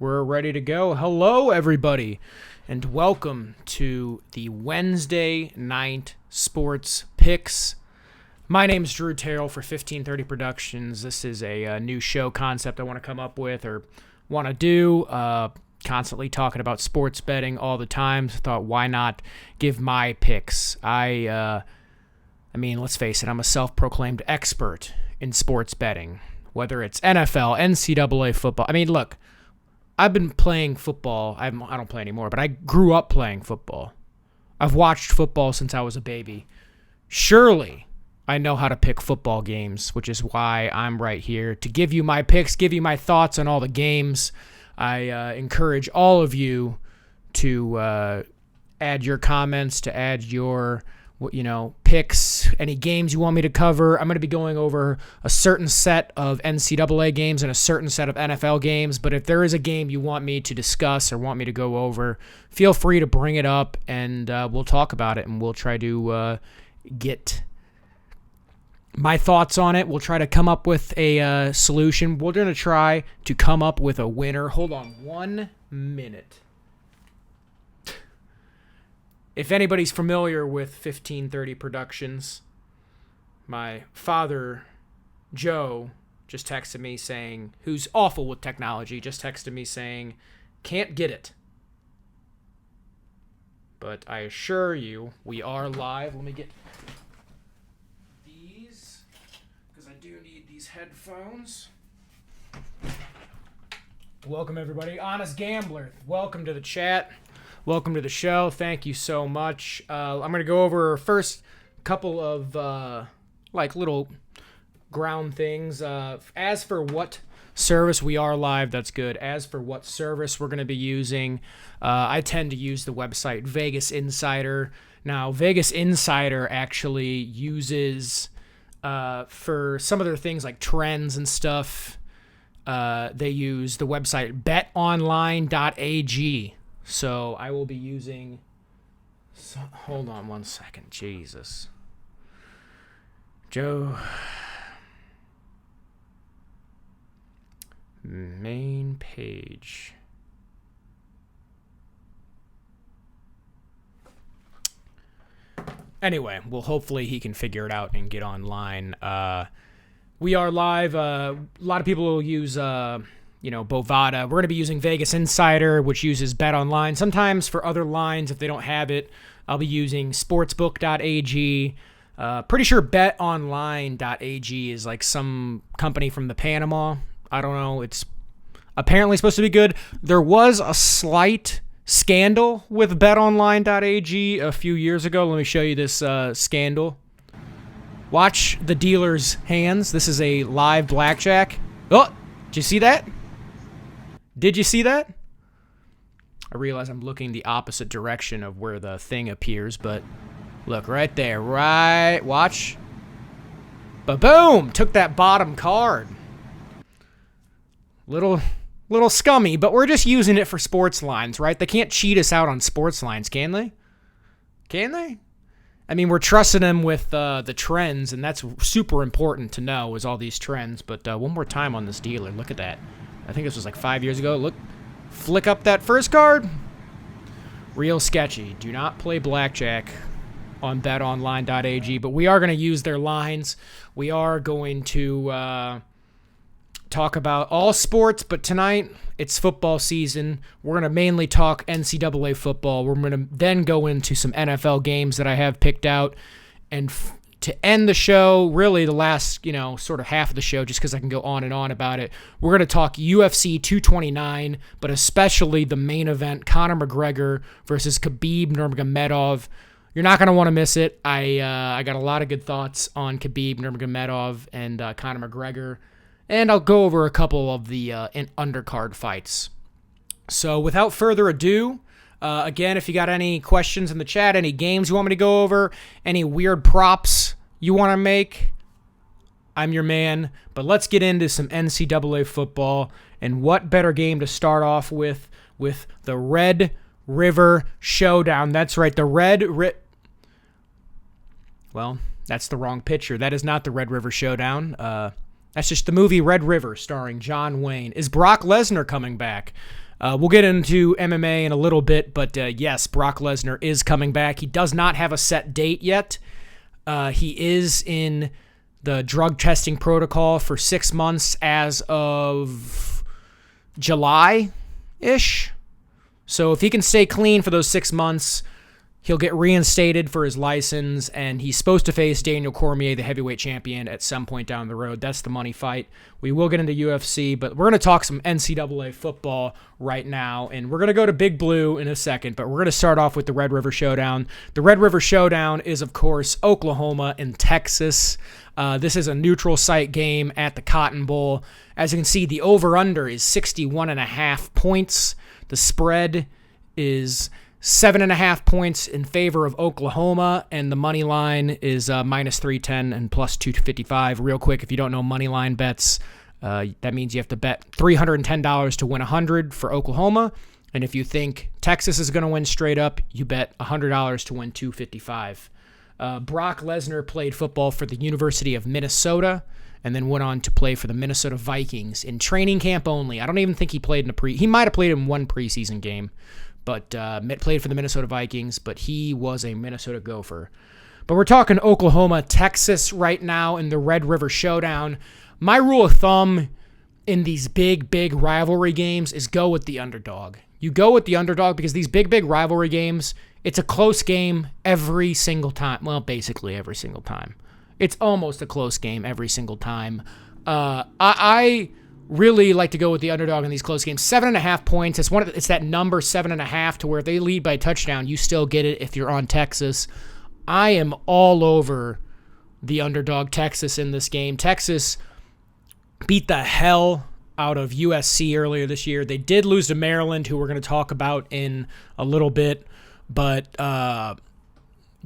We're ready to go. Hello, everybody, and welcome to the Wednesday night sports picks. My name is Drew Terrell for 1530 Productions. This is a new show concept I want to come up with or want to do. Constantly talking about sports betting all the time. So I thought, why not give my picks? I mean, let's face it, I'm a self-proclaimed expert in sports betting, whether it's NFL, NCAA football. I mean, look, I've been playing football. I don't play anymore, but I grew up playing football. I've watched football since I was a baby. Surely I know how to pick football games, which is why I'm right here to give you my picks, give you my thoughts on all the games. I encourage all of you to add your comments, to add your picks, any games you want me to cover. I'm going to be going over a certain set of NCAA games and a certain set of NFL games, but if there is a game you want me to discuss or want me to go over, feel free to bring it up and we'll talk about it and we'll try to get my thoughts on it. We'll try to come up with a solution. We're going to try to come up with a winner. Hold on 1 minute. If anybody's familiar with 1530 Productions, my father, Joe, just texted me saying, who's awful with technology, just texted me saying, can't get it. But I assure you, we are live. Let me get these, because I do need these headphones. Welcome, everybody. Honest Gambler, welcome to the chat. Welcome to the show. Thank you so much. I'm going to go over first couple of little ground things. As for what service we are live, that's good. As for what service we're going to be using, I tend to use the website Vegas Insider. Now, Vegas Insider actually uses, for some of their things like trends and stuff, they use the website betonline.ag. So I will be using, hold on 1 second, Jesus. Joe, main page. Anyway, well, hopefully he can figure it out and get online. We are live. A lot of people will use Bovada. We're going to be using Vegas Insider, which uses BetOnline. Sometimes for other lines, if they don't have it, I'll be using sportsbook.ag. Pretty sure betonline.ag is like some company from the Panama. I don't know. It's apparently supposed to be good. There was a slight scandal with betonline.ag a few years ago. Let me show you this scandal. Watch the dealer's hands. This is a live blackjack. Oh, did you see that? Did you see that? I realize I'm looking the opposite direction of where the thing appears, but look right there. Right. Watch. Ba-boom! Took that bottom card. Little scummy, but we're just using it for sports lines, right? They can't cheat us out on sports lines, can they? Can they? I mean, we're trusting them with the trends, and that's super important to know is all these trends. But one more time on this dealer. Look at that. I think this was like 5 years ago. Look, flick up that first card. Real sketchy. Do not play blackjack on betonline.ag, but we are going to use their lines. We are going to talk about all sports, but tonight it's football season. We're going to mainly talk NCAA football. We're going to then go into some NFL games that I have picked out. And to end the show, really the last, sort of half of the show, just because I can go on and on about it, we're going to talk UFC 229, but especially the main event, Conor McGregor versus Khabib Nurmagomedov. You're not going to want to miss it. I got a lot of good thoughts on Khabib Nurmagomedov and Conor McGregor, and I'll go over a couple of the undercard fights. So without further ado, again, if you got any questions in the chat, any games you want me to go over, any weird props you want to make, I'm your man. But let's get into some NCAA football, and what better game to start off with the Red River Showdown. That's right, well, that's the wrong picture. That is not the Red River Showdown. That's just the movie Red River starring John Wayne. Is Brock Lesnar coming back? We'll get into MMA in a little bit, but yes, Brock Lesnar is coming back. He does not have a set date yet. He is in the drug testing protocol for 6 months as of July-ish. So if he can stay clean for those 6 months, he'll get reinstated for his license, and he's supposed to face Daniel Cormier, the heavyweight champion, at some point down the road. That's the money fight. We will get into UFC, but we're going to talk some NCAA football right now, and we're going to go to Big Blue in a second, but we're going to start off with the Red River Showdown. The Red River Showdown is, of course, Oklahoma and Texas. This is a neutral site game at the Cotton Bowl. As you can see, the over-under is 61.5 points. The spread is 7.5 points in favor of Oklahoma, and the money line is minus 310 and plus 255. Real quick, if you don't know money line bets, that means you have to bet $310 to win $100 for Oklahoma, and if you think Texas is going to win straight up, you bet $100 to win $255. Brock Lesnar played football for the University of Minnesota and then went on to play for the Minnesota Vikings in training camp only. I don't even think he played in he might have played in one preseason game, but played for the Minnesota Vikings, but he was a Minnesota Gopher. But we're talking Oklahoma, Texas right now in the Red River Showdown. My rule of thumb in these big rivalry games is go with the underdog. You go with the underdog because these big rivalry games, it's a close game every single time. Well, basically every single time. It's almost a close game every single time. I really like to go with the underdog in these close games. 7.5 points. It's that number 7.5 to where if they lead by a touchdown, you still get it if you're on Texas. I am all over the underdog Texas in this game. Texas beat the hell out of USC earlier this year. They did lose to Maryland, who we're going to talk about in a little bit, but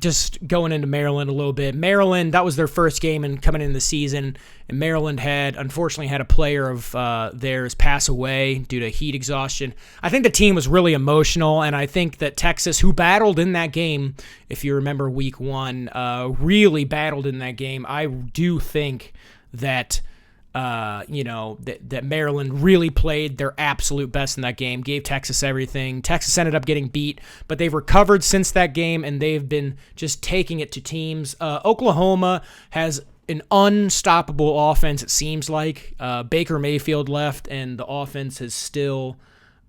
just going into Maryland a little bit. Maryland, that was their first game and coming into the season, and Maryland unfortunately had a player of theirs pass away due to heat exhaustion. I think the team was really emotional, and I think that Texas, who battled in that game, if you remember week 1, really battled in that game. I do think that that Maryland really played their absolute best in that game, gave Texas everything. Texas ended up getting beat, but they've recovered since that game, and they've been just taking it to teams. Oklahoma has an unstoppable offense, it seems like. Baker Mayfield left, and the offense has still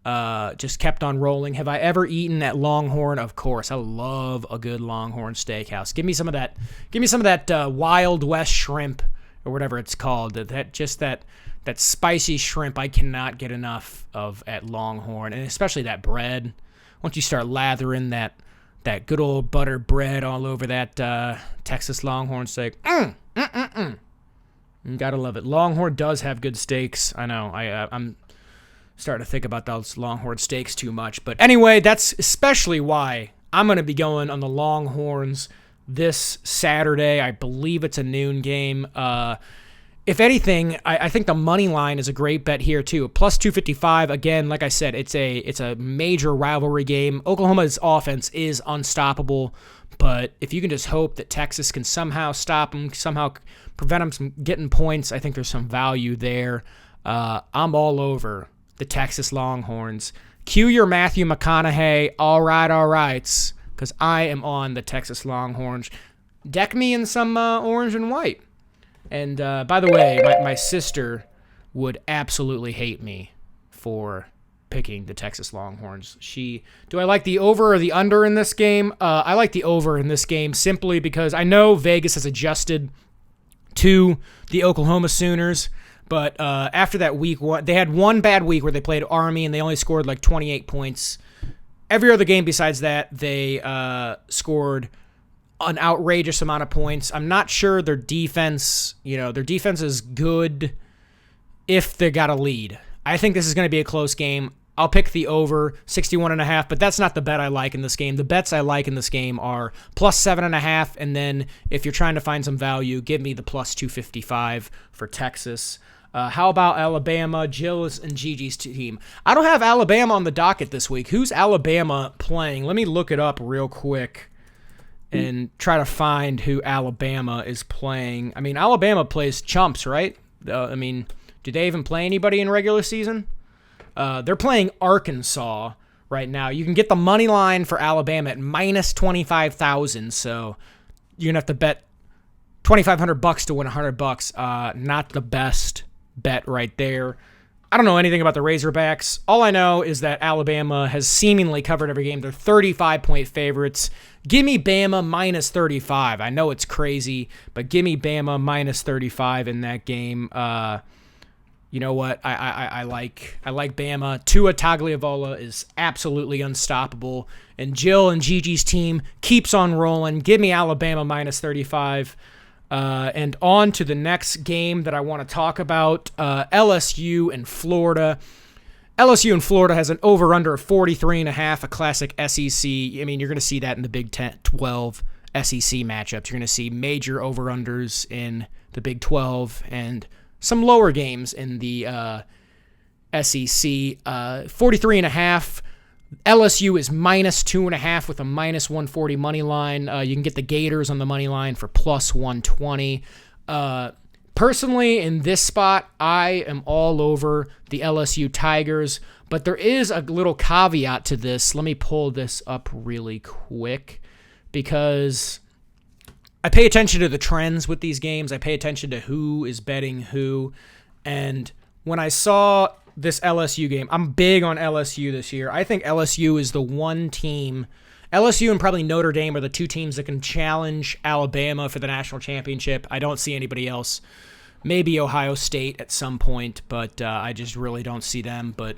just kept on rolling. Have I ever eaten at Longhorn? Of course. I love a good Longhorn steakhouse. Give me some of that Wild West shrimp, or whatever it's called, that spicy shrimp I cannot get enough of at Longhorn, and especially that bread. Once you start lathering that good old butter bread all over that Texas Longhorn steak, you gotta love it. Longhorn does have good steaks. I know. I'm starting to think about those Longhorn steaks too much, but anyway, that's especially why I'm gonna be going on the Longhorns this Saturday. I believe it's a noon game. If anything, I think the money line is a great bet here too. Plus 255. Again, like I said, it's a major rivalry game. Oklahoma's offense is unstoppable, but if you can just hope that Texas can somehow stop them, somehow prevent them from getting points, I think there's some value there. I'm all over the Texas Longhorns. Cue your Matthew McConaughey. All right. Because I am on the Texas Longhorns. Deck me in some orange and white. And by the way, my sister would absolutely hate me for picking the Texas Longhorns. Do I like the over or the under in this game? I like the over in this game simply because I know Vegas has adjusted to the Oklahoma Sooners. But after that week 1, they had one bad week where they played Army and they only scored like 28 points. Every other game besides that, they scored an outrageous amount of points. I'm not sure their defense is good if they got a lead. I think this is going to be a close game. I'll pick the over, 61.5, but that's not the bet I like in this game. The bets I like in this game are plus 7.5, and then if you're trying to find some value, give me the plus 255 for Texas. How about Alabama, Jill's and Gigi's team? I don't have Alabama on the docket this week. Who's Alabama playing? Let me look it up real quick and try to find who Alabama is playing. I mean, Alabama plays chumps, right? Do they even play anybody in regular season? They're playing Arkansas right now. You can get the money line for Alabama at minus 25,000. So you're gonna have to bet $2,500 to win $100. Not the best bet right there. I don't know anything about the Razorbacks. All I know is that Alabama has seemingly covered every game. They're 35-point favorites. Give me Bama minus 35. I know it's crazy, but give me Bama minus 35 in that game. You know what? I like Bama. Tua Tagovailoa is absolutely unstoppable, and Jill and Gigi's team keeps on rolling. Give me Alabama minus 35. And on to the next game that I want to talk about, LSU and Florida. LSU and Florida has an over-under of 43.5, a classic SEC. I mean, you're going to see that in the Big 12 SEC matchups. You're going to see major over-unders in the Big 12 and some lower games in the SEC. 43.5. LSU is minus 2.5 with a minus 140 money line. You can get the Gators on the money line for plus 120. Personally, in this spot, I am all over the LSU Tigers, but there is a little caveat to this. Let me pull this up really quick because I pay attention to the trends with these games. I pay attention to who is betting who, and when I saw this LSU game, I'm big on LSU this year. I think LSU is the one team. LSU and probably Notre Dame are the two teams that can challenge Alabama for the national championship. I don't see anybody else. Maybe Ohio State at some point, but I just really don't see them. But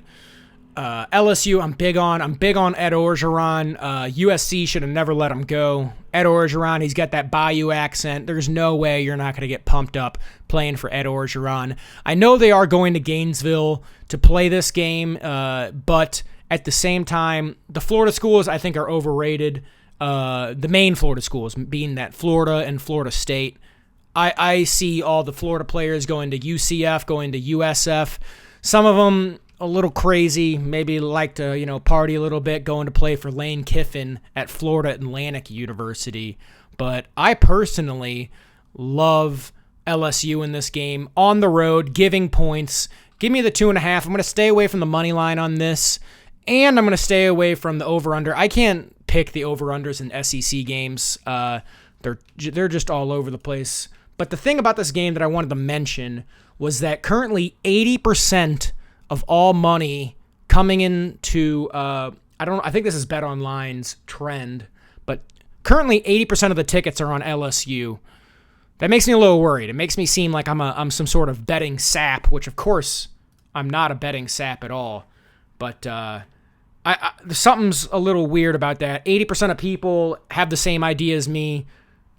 LSU, I'm big on. I'm big on Ed Orgeron. USC should have never let him go. Ed Orgeron, he's got that Bayou accent. There's no way you're not going to get pumped up playing for Ed Orgeron. I know they are going to Gainesville to play this game, but at the same time, the Florida schools I think are overrated. The main Florida schools, being that Florida and Florida State. I see all the Florida players going to UCF, going to USF. Some of them a little crazy, maybe like to, party a little bit, going to play for Lane Kiffin at Florida Atlantic University. But I personally love LSU in this game, on the road, giving points. Give me the 2.5. I'm going to stay away from the money line on this, and I'm going to stay away from the over-under. I can't pick the over-unders in SEC games. They're just all over the place. But the thing about this game that I wanted to mention was that currently 80% of all money coming into I think this is BetOnline's trend, but currently 80% of the tickets are on LSU. That makes me a little worried. It makes me seem like I'm some sort of betting sap, which of course I'm not a betting sap at all. But something's a little weird about that. 80% of people have the same idea as me.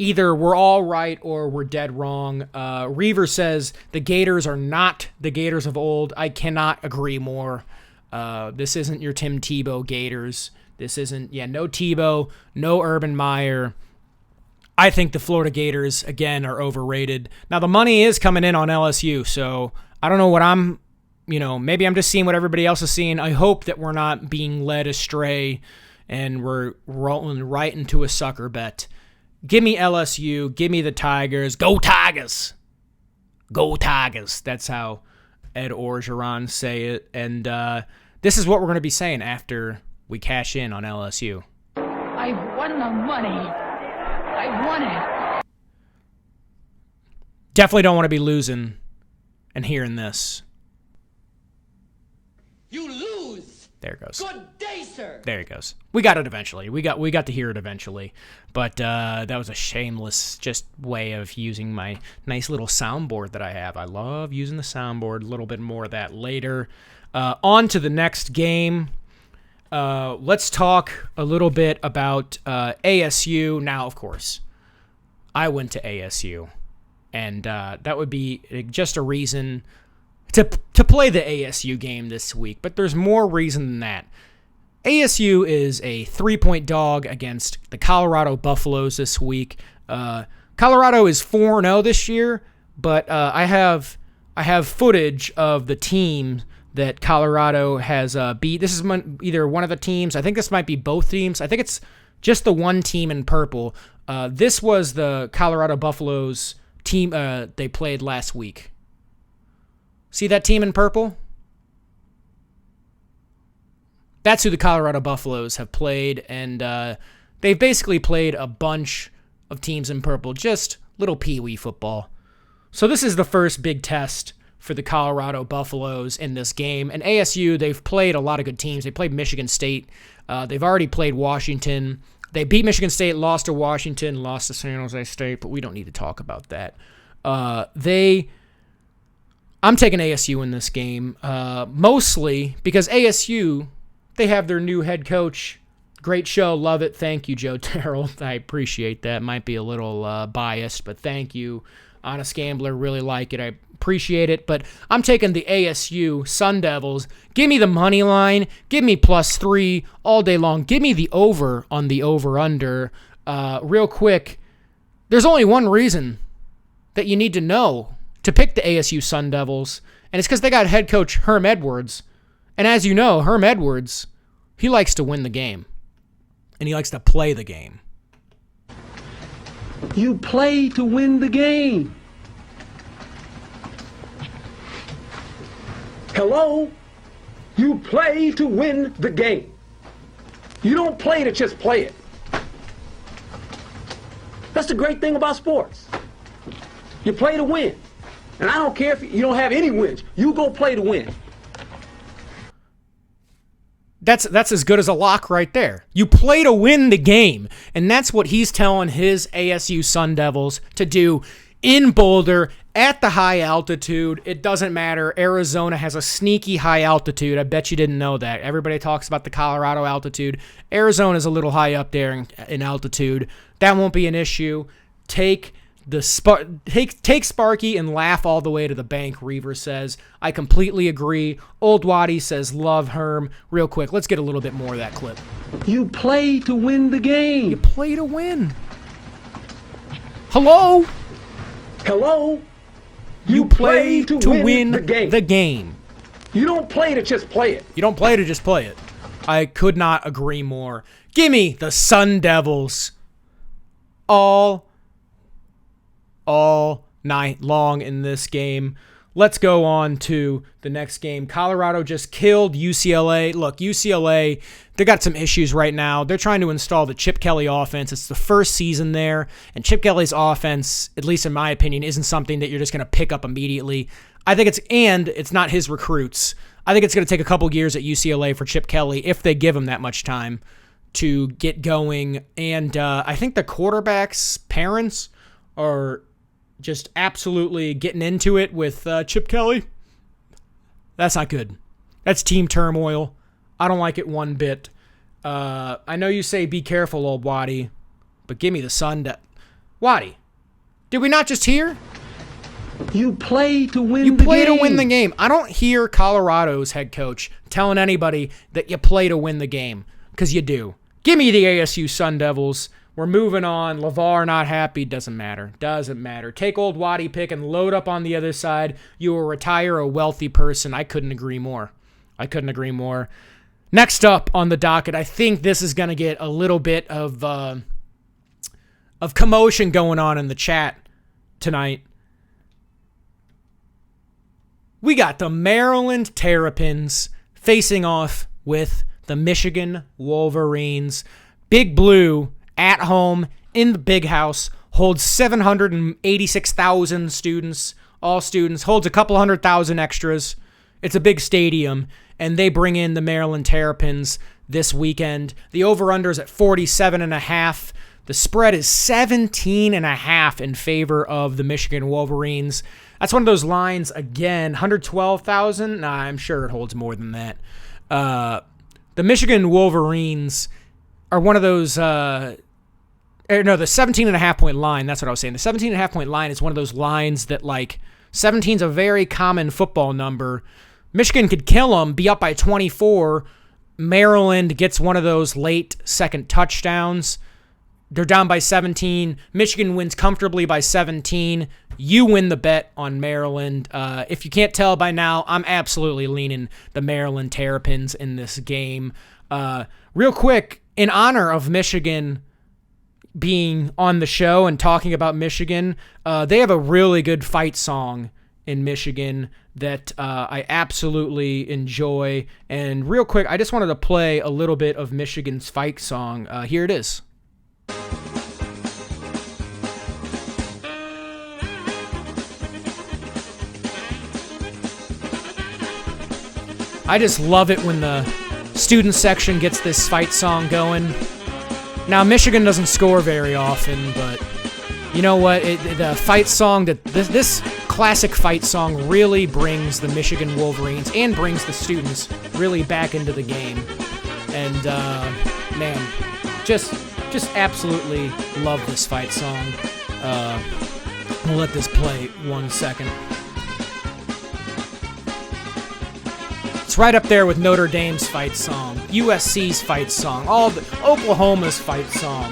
Either we're all right or we're dead wrong. Reaver says the Gators are not the Gators of old. I cannot agree more. This isn't your Tim Tebow Gators. This isn't, no Tebow, no Urban Meyer. I think the Florida Gators, again, are overrated. Now, the money is coming in on LSU, so I don't know what maybe I'm just seeing what everybody else is seeing. I hope that we're not being led astray and we're rolling right into a sucker bet. Give me LSU. Give me the Tigers. Go Tigers. Go Tigers. That's how Ed Orgeron say it. And this is what we're going to be saying after we cash in on LSU. I won the money. I won it. Definitely don't want to be losing and hearing this. You lose. There it goes. Good day, sir. There it goes. We got it eventually. We got to hear it eventually. But that was a shameless just way of using my nice little soundboard that I have. I love using the soundboard. A little bit more of that later. On to the next game. Let's talk a little bit about ASU. Now, of course, I went to ASU. And that would be just a reason to play the ASU game this week. But there's more reason than that. ASU is a 3-point dog against the Colorado Buffaloes this week. Colorado is 4-0 this year, but I have footage of the team that Colorado has beat. This is either one of the teams. I think this might be both teams. I think it's just the one team in purple. This was the Colorado Buffaloes team they played last week. See that team in purple? That's who the Colorado Buffaloes have played, and they've basically played a bunch of teams in purple, just little peewee football. So this is the first big test for the Colorado Buffaloes in this game. And ASU, they've played a lot of good teams. They played Michigan State. They've already played Washington. They beat Michigan State, lost to Washington, lost to San Jose State, but we don't need to talk about that. I'm taking ASU in this game, mostly because ASU, they have their new head coach. Great show. Love it. Thank you, Joe Terrell. I appreciate that. Might be a little biased, but thank you. Honest Gambler, really like it. I appreciate it. But I'm taking the ASU Sun Devils. Give me the money line. Give me +3 all day long. Give me the over on the over-under. Real quick, there's only one reason that you need to know to pick the ASU Sun Devils, and it's because they got head coach Herm Edwards. And as you know, Herm Edwards, he likes to win the game. And he likes to play the game. You play to win the game. Hello? You play to win the game. You don't play to just play it. That's the great thing about sports. You play to win. And I don't care if you don't have any wins. You go play to win. That's as good as a lock right there. You play to win the game. And that's what he's telling his ASU Sun Devils to do in Boulder at the high altitude. It doesn't matter. Arizona has a sneaky high altitude. I bet you didn't know that. Everybody talks about the Colorado altitude. Arizona's a little high up there in altitude. That won't be an issue. Take Sparky and laugh all the way to the bank, Reaver says. I completely agree. Old Waddy says love Herm. Real quick, let's get a little bit more of that clip. You play to win the game. You play to win. Hello? Hello? You play to win the game. You don't play to just play it. You don't play to just play it. I could not agree more. Give me the Sun Devils all night long in this game. Let's go on to the next game. Colorado just killed UCLA. Look, UCLA, they got some issues right now. They're trying to install the Chip Kelly offense. It's the first season there, and Chip Kelly's offense, at least in my opinion, isn't something that you're just going to pick up immediately. I think it's not his recruits. I think it's going to take a couple years at UCLA for Chip Kelly, if they give him that much time to get going. And I think the quarterback's parents are just absolutely getting into it with Chip Kelly. That's not good. That's team turmoil. I don't like it one bit. I know you say be careful, old Waddy, but give me the Sun. Waddy, did we not just hear? You play to win You the play game. to win the game. I don't hear Colorado's head coach telling anybody that you play to win the game, because you do. Give me the ASU Sun Devils. We're moving on. LeVar not happy. Doesn't matter. Doesn't matter. Take old Waddy pick and load up on the other side. You will retire a wealthy person. I couldn't agree more. I couldn't agree more. Next up on the docket, I think this is going to get a little bit of commotion going on in the chat tonight. We got the Maryland Terrapins facing off with the Michigan Wolverines. Big Blue at home in the big house holds 786,000 students, all students, holds a couple 100,000 extras. It's a big stadium, and they bring in the Maryland Terrapins this weekend. The over-under is at 47.5. The spread is 17.5 in favor of the Michigan Wolverines. That's one of those lines, again, 112,000? Nah, I'm sure it holds more than that. The Michigan Wolverines are one of those... the 17.5 point line, that's what I was saying. The 17.5 point line is one of those lines that, 17 is a very common football number. Michigan could kill them, be up by 24. Maryland gets one of those late second touchdowns. They're down by 17. Michigan wins comfortably by 17. You win the bet on Maryland. If you can't tell by now, I'm absolutely leaning the Maryland Terrapins in this game. Real quick, in honor of Michigan being on the show and talking about Michigan, they have a really good fight song in Michigan that I absolutely enjoy. And real quick, I just wanted to play a little bit of Michigan's fight song. Here it is. I just love it when the student section gets this fight song going. Now, Michigan doesn't score very often, but you know what? The fight song, this classic fight song really brings the Michigan Wolverines and brings the students really back into the game. And, man, just absolutely love this fight song. We'll let this play 1 second. It's right up there with Notre Dame's fight song, USC's fight song, all the Oklahoma's fight song.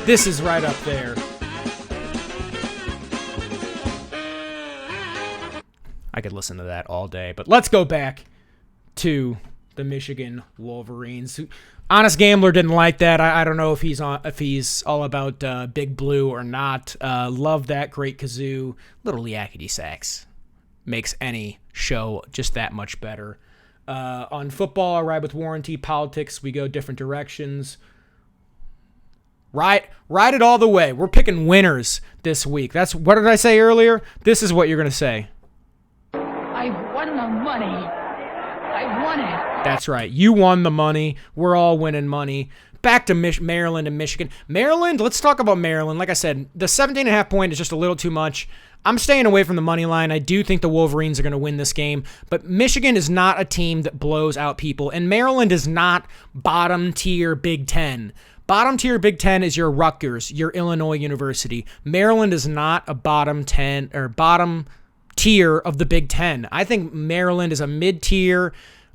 This is right up there. I could listen to that all day, but let's go back to the Michigan Wolverines. Honest Gambler didn't like that. I don't know if he's all about Big Blue or not. Love that great kazoo. Little yakety sax makes any show just that much better. On football, I ride with warranty. Politics, we go different directions. Ride it all the way. We're picking winners this week. That's what did I say earlier? This is what you're going to say. I won the money. I won it. That's right. You won the money. We're all winning money. Back to Maryland and Michigan. Maryland, let's talk about Maryland. Like I said, the 17.5 point is just a little too much. I'm staying away from the money line. I do think the Wolverines are going to win this game, but Michigan is not a team that blows out people, and Maryland is not bottom tier Big Ten. Bottom tier Big Ten is your Rutgers, your Illinois University. Maryland is not a bottom 10 or bottom tier of the Big Ten. I think Maryland is a mid-tier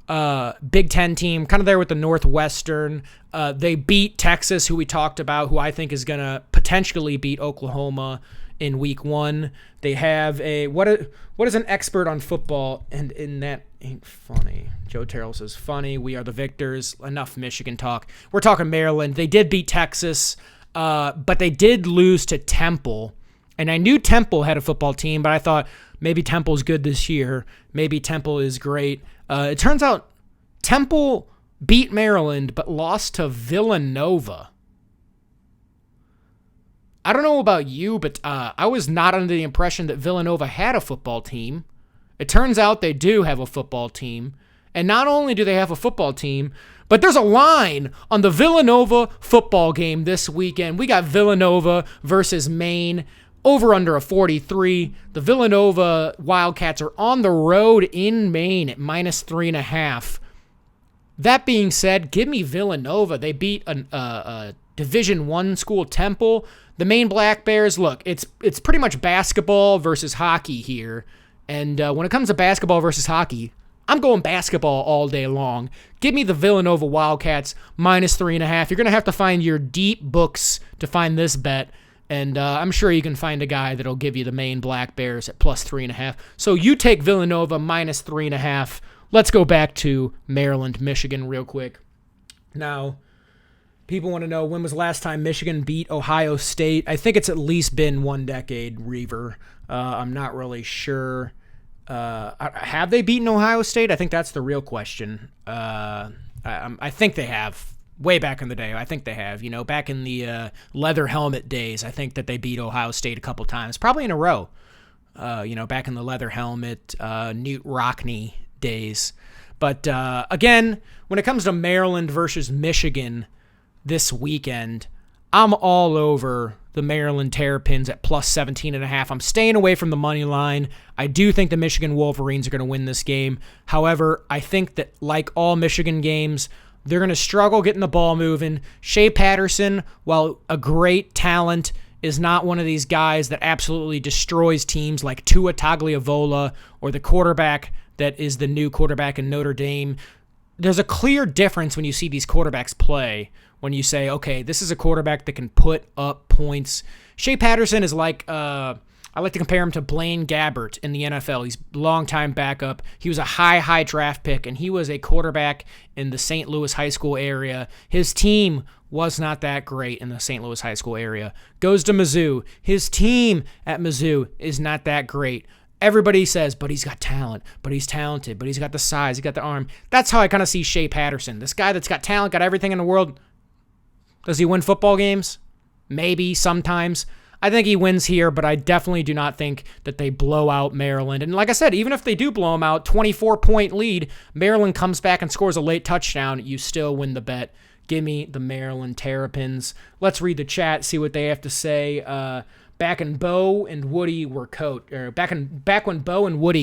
Big Ten team, kind of there with the Northwestern. They beat Texas, who we talked about, who I think is going to potentially beat Oklahoma in week 1. They have what is an expert on football, and in that ain't funny. Joe Terrell says, funny, we are the victors. Enough Michigan talk. We're talking Maryland. They did beat Texas, but they did lose to Temple. And I knew Temple had a football team, but I thought maybe Temple's good this year. Maybe Temple is great. It turns out Temple beat Maryland, but lost to Villanova. I don't know about you, but I was not under the impression that Villanova had a football team. It turns out they do have a football team. And not only do they have a football team, but there's a line on the Villanova football game this weekend. We got Villanova versus Maine, over under a 43. The Villanova Wildcats are on the road in Maine at -3.5. That being said, give me Villanova. They beat a Division I school, Temple. The Maine Black Bears, look, it's pretty much basketball versus hockey here. And when it comes to basketball versus hockey, I'm going basketball all day long. Give me the Villanova Wildcats -3.5. You're going to have to find your deep books to find this bet. And I'm sure you can find a guy that'll give you the Maine Black Bears at +3.5. So you take Villanova -3.5. Let's go back to Maryland, Michigan real quick. Now, people want to know, when was the last time Michigan beat Ohio State? I think it's at least been 1 decade, Reaver. I'm not really sure. Have they beaten Ohio State? I think that's the real question. I think they have. Way back in the day, I think they have. Back in the leather helmet days, I think that they beat Ohio State a couple times, probably in a row. Back in the leather helmet, Newt Rockne days. But again, when it comes to Maryland versus Michigan this weekend, I'm all over the Maryland Terrapins at +17.5. I'm staying away from the money line. I do think the Michigan Wolverines are going to win this game. However, I think that like all Michigan games, they're going to struggle getting the ball moving. Shea Patterson, while a great talent, is not one of these guys that absolutely destroys teams like Tua Tagovailoa or the quarterback that is the new quarterback in Notre Dame. There's a clear difference when you see these quarterbacks play, when you say, okay, this is a quarterback that can put up points. Shea Patterson is like, I like to compare him to Blaine Gabbert in the NFL. He's a longtime backup. He was a high draft pick, and he was a quarterback in the St. Louis high school area. His team was not that great in the St. Louis high school area. Goes to Mizzou. His team at Mizzou is not that great. Everybody says, but he's got talent, but he's talented, but he's got the size, he's got the arm. That's how I kind of see Shea Patterson. This guy that's got talent, got everything in the world. Does he win football games? Maybe, sometimes. I think he wins here, but I definitely do not think that they blow out Maryland. And like I said, even if they do blow them out, 24-point lead, Maryland comes back and scores a late touchdown, you still win the bet. Give me the Maryland Terrapins. Let's read the chat, see what they have to say. Back when Bo and Woody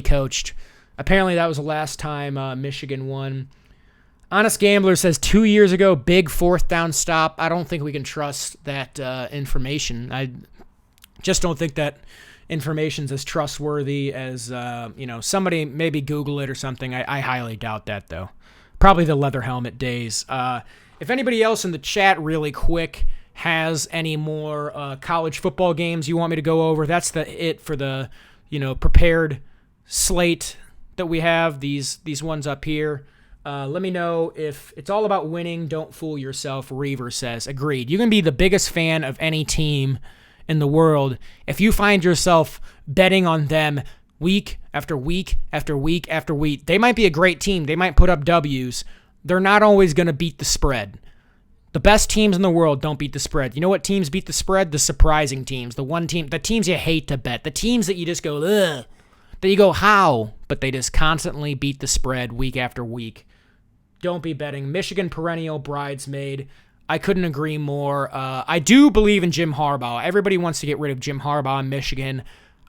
coached, apparently that was the last time Michigan won. Honest Gambler says 2 years ago, big fourth down stop. I don't think we can trust that information. I just don't think that information's as trustworthy as, somebody maybe Google it or something. I highly doubt that, though. Probably the leather helmet days. If anybody else in the chat really quick has any more college football games you want me to go over, that's it for the, prepared slate that we have, these ones up here. Let me know if it's all about winning. Don't fool yourself, Reaver says. Agreed. You can be the biggest fan of any team in the world. If you find yourself betting on them week after week after week after week, they might be a great team. They might put up W's. They're not always going to beat the spread. The best teams in the world don't beat the spread. You know what teams beat the spread? The surprising teams. The teams you hate to bet. The teams that you just go, ugh. That you go, how? But they just constantly beat the spread week after week. Don't be betting. Michigan perennial bridesmaid. I couldn't agree more. I do believe in Jim Harbaugh. Everybody wants to get rid of Jim Harbaugh in Michigan.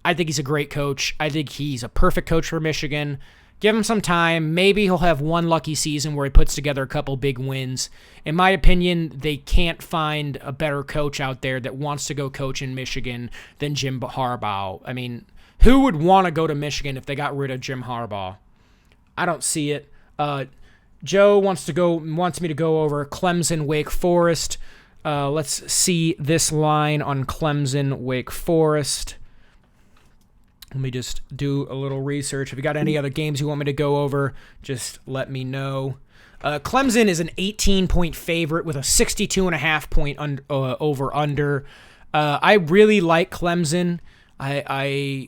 I think he's a great coach. I think he's a perfect coach for Michigan. Give him some time. Maybe he'll have one lucky season where he puts together a couple big wins. In my opinion, they can't find a better coach out there that wants to go coach in Michigan than Jim Harbaugh. I mean, who would want to go to Michigan if they got rid of Jim Harbaugh? I don't see it. Joe wants me to go over Clemson, Wake Forest. Let's see this line on Clemson, Wake Forest. Let me just do a little research. If you got any other games you want me to go over, just let me know. Clemson is an 18-point favorite with a 62.5 point over-under. I really like Clemson. They're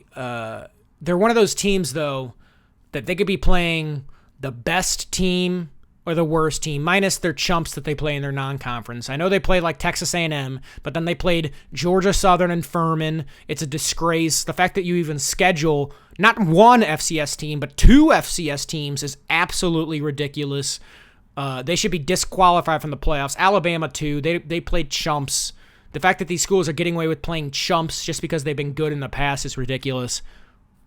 one of those teams, though, that they could be playing the best team or the worst team, minus their chumps that they play in their non-conference. I know they played like Texas A&M, but then they played Georgia Southern and Furman. It's a disgrace. The fact that you even schedule not one FCS team, but two FCS teams is absolutely ridiculous. They should be disqualified from the playoffs. Alabama, too. They played chumps. The fact that these schools are getting away with playing chumps just because they've been good in the past is ridiculous.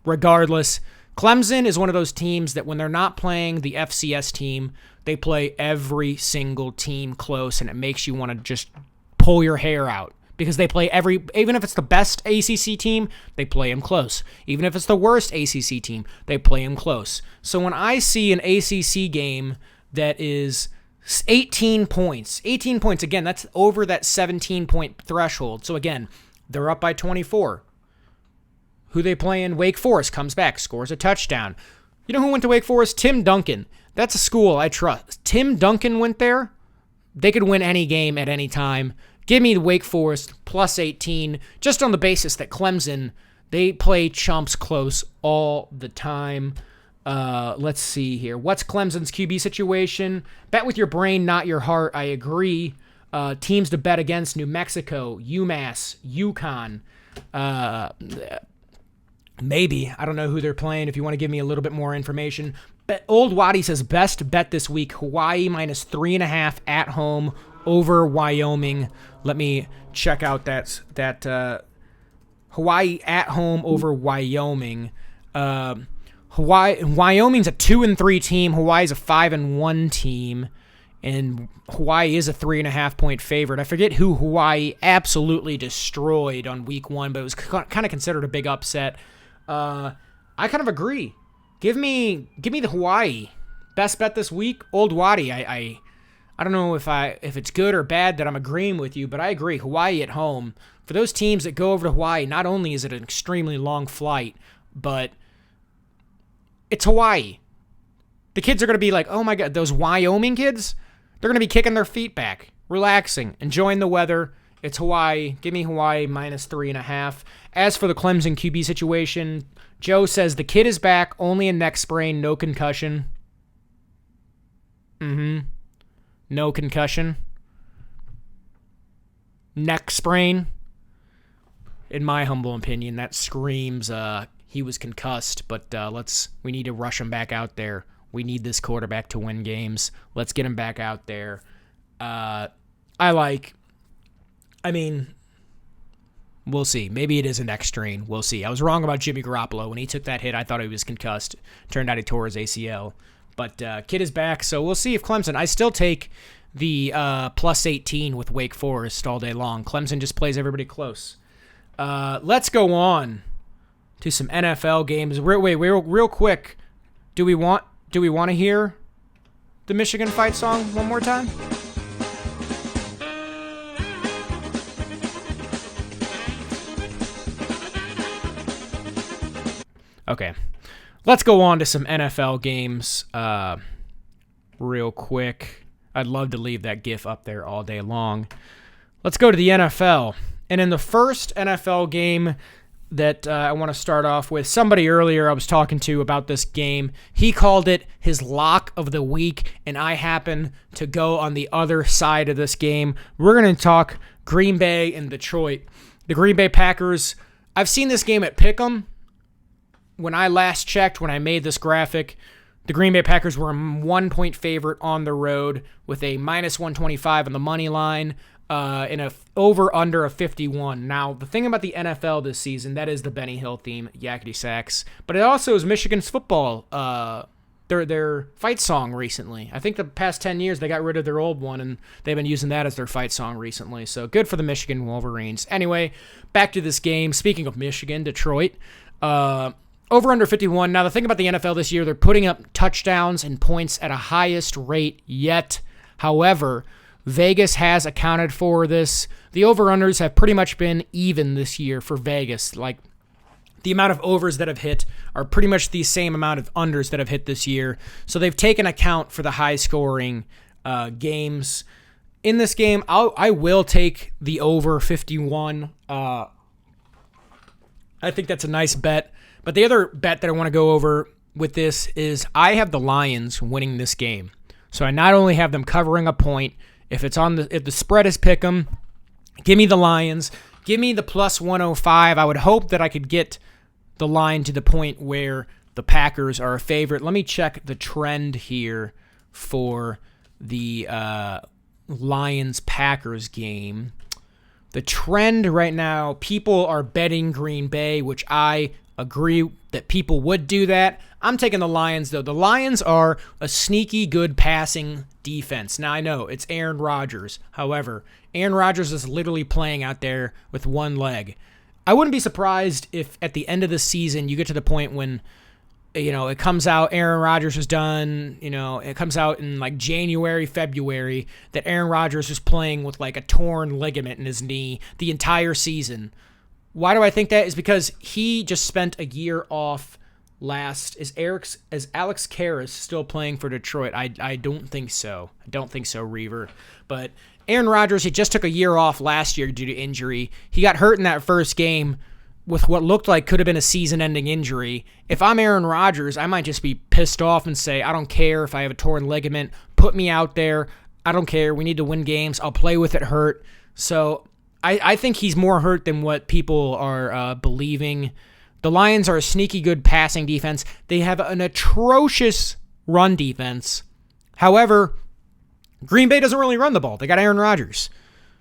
Regardless, Clemson is one of those teams that when they're not playing the FCS team, they play every single team close, and it makes you want to just pull your hair out because they play even if it's the best ACC team, they play them close. Even if it's the worst ACC team, they play them close. So when I see an ACC game that is 18 points, again, that's over that 17-point threshold. So again, they're up by 24. Who they playing? Wake Forest comes back, scores a touchdown. You know who went to Wake Forest? Tim Duncan. That's a school I trust. Tim Duncan went there. They could win any game at any time. Give me the Wake Forest plus 18, just on the basis that Clemson, they play chumps close all the time. Let's see here. What's Clemson's QB situation? Bet with your brain, not your heart. I agree. Teams to bet against: New Mexico, UMass, UConn. Maybe. I don't know who they're playing. If you want to give me a little bit more information. Old Waddy says best bet this week, Hawaii minus 3.5 at home over Wyoming. Let me check out that Hawaii at home over Wyoming. Wyoming's a 2-3 team. Hawaii's a 5-1 team. And Hawaii is a 3.5 point favorite. I forget who Hawaii absolutely destroyed on week 1, but it was kind of considered a big upset. I kind of agree. Give me the Hawaii best bet this week. Old Waddy. I don't know if it's good or bad that I'm agreeing with you, but I agree. Hawaii at home. For those teams that go over to Hawaii, not only is it an extremely long flight, but it's Hawaii. The kids are going to be like, oh my God, those Wyoming kids, they're going to be kicking their feet back, relaxing, enjoying the weather. It's Hawaii. Give me Hawaii minus 3.5. As for the Clemson QB situation, Joe says the kid is back, only a neck sprain, no concussion. No concussion. Neck sprain. In my humble opinion, that screams he was concussed, but we need to rush him back out there. We need this quarterback to win games. Let's get him back out there. We'll see. Maybe it is a neck strain. We'll see. I was wrong about Jimmy Garoppolo. When he took that hit, I thought he was concussed. Turned out he tore his ACL. But kid is back, so we'll see if Clemson. I still take the plus 18 with Wake Forest all day long. Clemson just plays everybody close. Let's go on to some NFL games. Real quick. Do we want to hear the Michigan fight song one more time? Okay. Let's go on to some NFL games real quick. I'd love to leave that GIF up there all day long. Let's go to the NFL. And in the first NFL game that I want to start off with, somebody earlier I was talking to about this game, he called it his lock of the week, and I happen to go on the other side of this game. We're going to talk Green Bay and Detroit. The Green Bay Packers, I've seen this game at Pick'em. When I last checked, when I made this graphic, the Green Bay Packers were a 1-point favorite on the road with a minus 125 on the money line in a over-under of 51. Now, the thing about the NFL this season, that is the Benny Hill theme, yakety sax, but it also is Michigan's football, their fight song recently. I think the past 10 years they got rid of their old one, and they've been using that as their fight song recently, so good for the Michigan Wolverines. Anyway, back to this game. Speaking of Michigan, Detroit, over under 51. Now, the thing about the NFL this year, they're putting up touchdowns and points at a highest rate yet. However, Vegas has accounted for this. The over-unders have pretty much been even this year for Vegas. Like, the amount of overs that have hit are pretty much the same amount of unders that have hit this year. So they've taken account for the high-scoring games. In this game, I will take the over 51. I think that's a nice bet. But the other bet that I want to go over with this is I have the Lions winning this game. So I not only have them covering a point, if the spread is pick'em, give me the Lions, give me the plus 105. I would hope that I could get the line to the point where the Packers are a favorite. Let me check the trend here for the Lions-Packers game. The trend right now, people are betting Green Bay, which I agree that people would do that. I'm taking the Lions, though. The Lions are a sneaky good passing defense. Now, I know it's Aaron Rodgers. However, Aaron Rodgers is literally playing out there with one leg. I wouldn't be surprised if at the end of the season you get to the point when, it comes out Aaron Rodgers is done, it comes out in like January, February, that Aaron Rodgers is playing with like a torn ligament in his knee the entire season. Why do I think that? Is because he just spent a year off last. Is Alex Karras still playing for Detroit? I don't think so. I don't think so, Reaver. But Aaron Rodgers, he just took a year off last year due to injury. He got hurt in that first game with what looked like could have been a season-ending injury. If I'm Aaron Rodgers, I might just be pissed off and say, I don't care if I have a torn ligament. Put me out there. I don't care. We need to win games. I'll play with it hurt. So I think he's more hurt than what people are believing. The Lions are a sneaky good passing defense. They have an atrocious run defense. However, Green Bay doesn't really run the ball. They got Aaron Rodgers.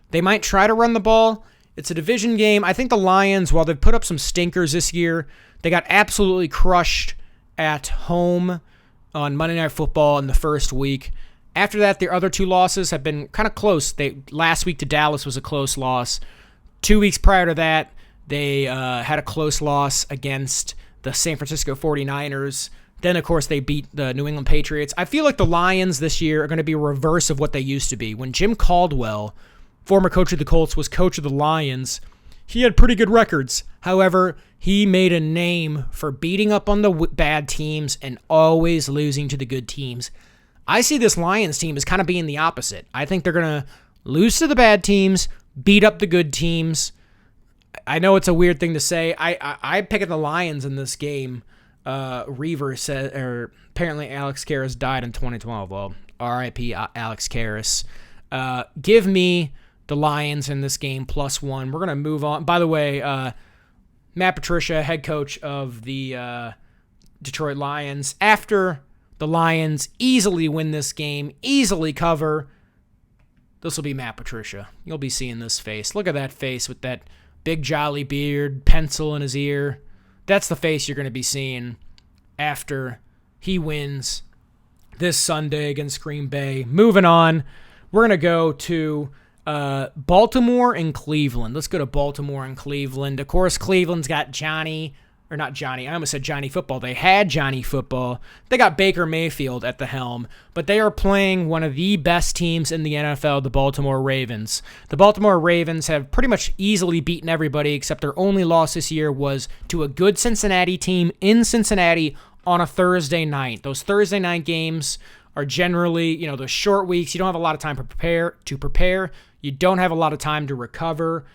They might try to run the ball. It's a division game. I think the Lions, while they've put up some stinkers this year, they got absolutely crushed at home on Monday Night Football in the first week. After that, their other two losses have been kind of close. Last week to Dallas was a close loss. 2 weeks prior to that, they had a close loss against the San Francisco 49ers. Then, of course, they beat the New England Patriots. I feel like the Lions this year are going to be a reverse of what they used to be. When Jim Caldwell, former coach of the Colts, was coach of the Lions, he had pretty good records. However, he made a name for beating up on the bad teams and always losing to the good teams. I see this Lions team as kind of being the opposite. I think they're going to lose to the bad teams, beat up the good teams. I know it's a weird thing to say. I pick the Lions in this game. Reaver said, or apparently Alex Karras died in 2012. Well, R.I.P. Alex Karras. Give me the Lions in this game +1. We're gonna move on. By the way, Matt Patricia, head coach of the Detroit Lions, after the Lions easily win this game, easily cover, this will be Matt Patricia. You'll be seeing this face. Look at that face with that big jolly beard, pencil in his ear. That's the face you're going to be seeing after he wins this Sunday against Green Bay. Moving on, we're going to go to Baltimore and Cleveland. Let's go to Baltimore and Cleveland. Of course, Cleveland's got Johnny Football. They had Johnny Football. They got Baker Mayfield at the helm, but they are playing one of the best teams in the NFL, the Baltimore Ravens. The Baltimore Ravens have pretty much easily beaten everybody, except their only loss this year was to a good Cincinnati team in Cincinnati on a Thursday night. Those Thursday night games are generally, those short weeks. You don't have a lot of time to prepare. You don't have a lot of time to recover.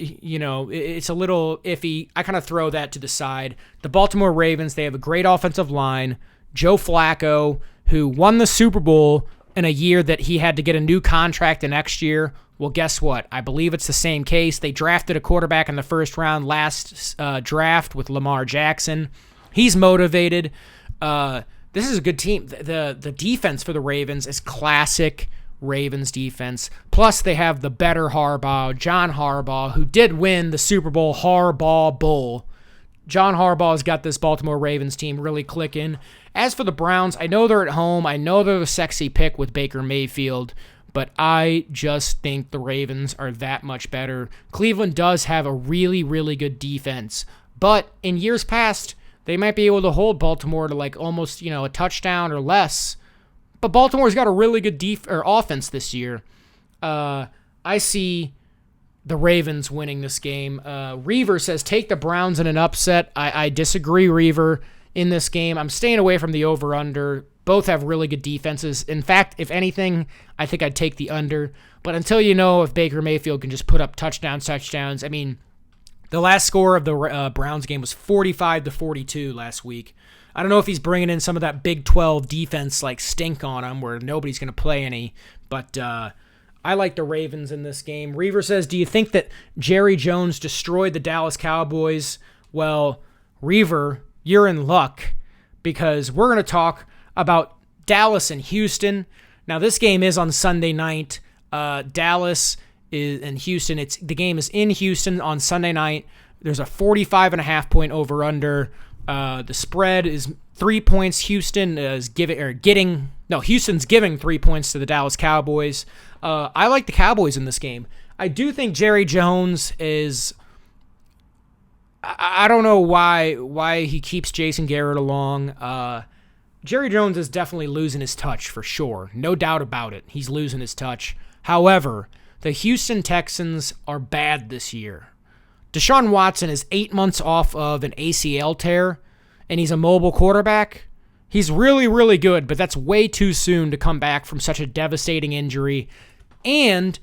It's a little iffy. I kind of throw that to the side. The Baltimore Ravens, they have a great offensive line. Joe Flacco, who won the Super Bowl in a year that he had to get a new contract the next year. Well, guess what? I believe it's the same case. They drafted a quarterback in the first round last draft with Lamar Jackson. He's motivated. This is a good team. The defense for the Ravens is classic Ravens defense. Plus, they have the better Harbaugh, John Harbaugh, who did win the Super Bowl Harbaugh Bowl. John Harbaugh's got this Baltimore Ravens team really clicking. As for the Browns, I know they're at home. I know they're the sexy pick with Baker Mayfield, but I just think the Ravens are that much better. Cleveland does have a really, really good defense, but in years past, they might be able to hold Baltimore to almost, a touchdown or less. But Baltimore's got a really good offense this year. I see the Ravens winning this game. Reaver says, take the Browns in an upset. I disagree, Reaver, in this game. I'm staying away from the over-under. Both have really good defenses. In fact, if anything, I think I'd take the under. But until you know if Baker Mayfield can just put up touchdowns, I mean, the last score of the Browns game was 45-42 last week. I don't know if he's bringing in some of that Big 12 defense stink on him where nobody's going to play any, but I like the Ravens in this game. Reaver says, do you think that Jerry Jones destroyed the Dallas Cowboys? Well, Reaver, you're in luck because we're going to talk about Dallas and Houston. Now, this game is on Sunday night. Dallas is in Houston. The game is in Houston on Sunday night. There's a 45.5 point over-under. The spread is 3 points. Houston's giving 3 points to the Dallas Cowboys. I like the Cowboys in this game. I do think Jerry Jones is. I don't know why he keeps Jason Garrett along. Jerry Jones is definitely losing his touch for sure. No doubt about it. He's losing his touch. However, the Houston Texans are bad this year. Deshaun Watson is 8 months off of an ACL tear, and he's a mobile quarterback. He's really, really good, but that's way too soon to come back from such a devastating injury. And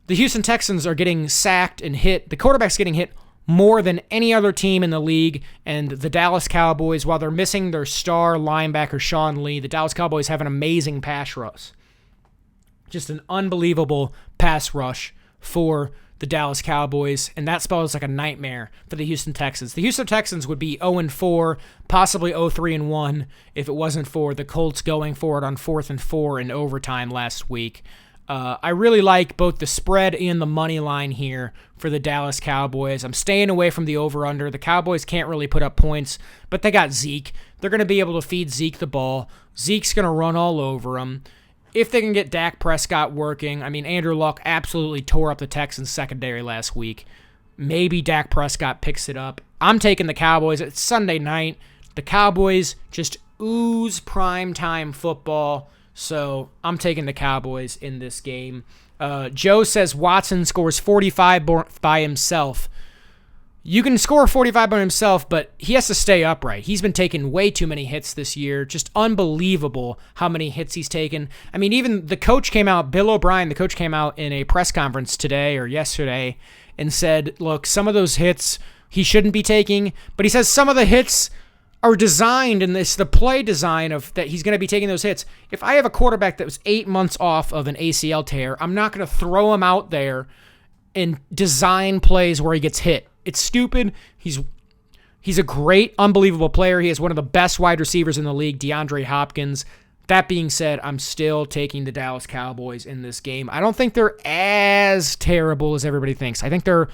the Houston Texans are getting sacked and hit. The quarterback's getting hit more than any other team in the league, and the Dallas Cowboys, while they're missing their star linebacker, Sean Lee, the Dallas Cowboys have an amazing pass rush. Just an unbelievable pass rush for the Dallas Cowboys, and that spells like a nightmare for the Houston Texans. The Houston Texans would be 0-4, possibly 0-3-1 if it wasn't for the Colts going for it on 4th and 4 in overtime last week. I really like both the spread and the money line here for the Dallas Cowboys. I'm staying away from the over-under. The Cowboys can't really put up points, but they got Zeke. They're going to be able to feed Zeke the ball. Zeke's going to run all over him. If they can get Dak Prescott working, I mean, Andrew Luck absolutely tore up the Texans secondary last week. Maybe Dak Prescott picks it up. I'm taking the Cowboys. It's Sunday night. The Cowboys just ooze primetime football, so I'm taking the Cowboys in this game. Joe says Watson scores 45 by himself. You can score 45 by himself, but he has to stay upright. He's been taking way too many hits this year. Just unbelievable how many hits he's taken. I mean, even the coach came out, Bill O'Brien, the coach came out in a press conference today or yesterday and said, look, some of those hits he shouldn't be taking, but he says some of the hits are designed, and it's the play design of that he's going to be taking those hits. If I have a quarterback that was 8 months off of an ACL tear, I'm not going to throw him out there and design plays where he gets hit. It's stupid. He's a great, unbelievable player. He is one of the best wide receivers in the league, DeAndre Hopkins. That being said, I'm still taking the Dallas Cowboys in this game. I don't think they're as terrible as everybody thinks. I think they're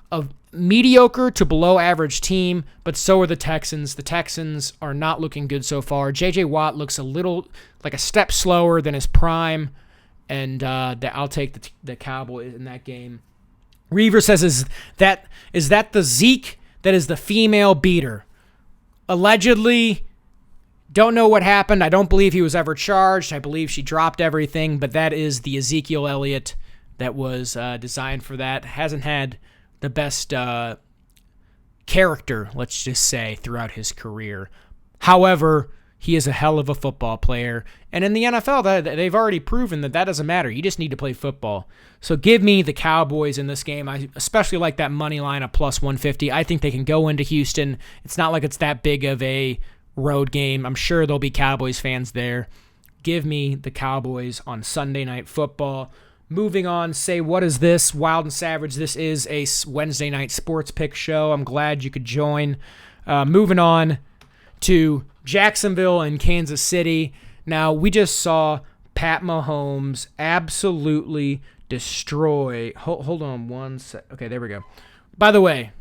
a mediocre to below average team, but so are the Texans. The Texans are not looking good so far. J.J. Watt looks a little like a step slower than his prime, and I'll take the Cowboys in that game. Reaver says, is that the Zeke that is the female beater? Allegedly, don't know what happened. I don't believe he was ever charged. I believe she dropped everything, but that is the Ezekiel Elliott that was designed for that. Hasn't had the best character, let's just say, throughout his career. However, he is a hell of a football player. And in the NFL, they've already proven that doesn't matter. You just need to play football. So give me the Cowboys in this game. I especially like that money line at plus 150. I think they can go into Houston. It's not like it's that big of a road game. I'm sure there'll be Cowboys fans there. Give me the Cowboys on Sunday Night Football. Moving on, say, what is this? Wild and Savage. This is a Wednesday night sports pick show. I'm glad you could join. Moving on to Jacksonville and Kansas City. Now, we just saw Pat Mahomes absolutely destroy. Hold on one sec. Okay, there we go. By the way,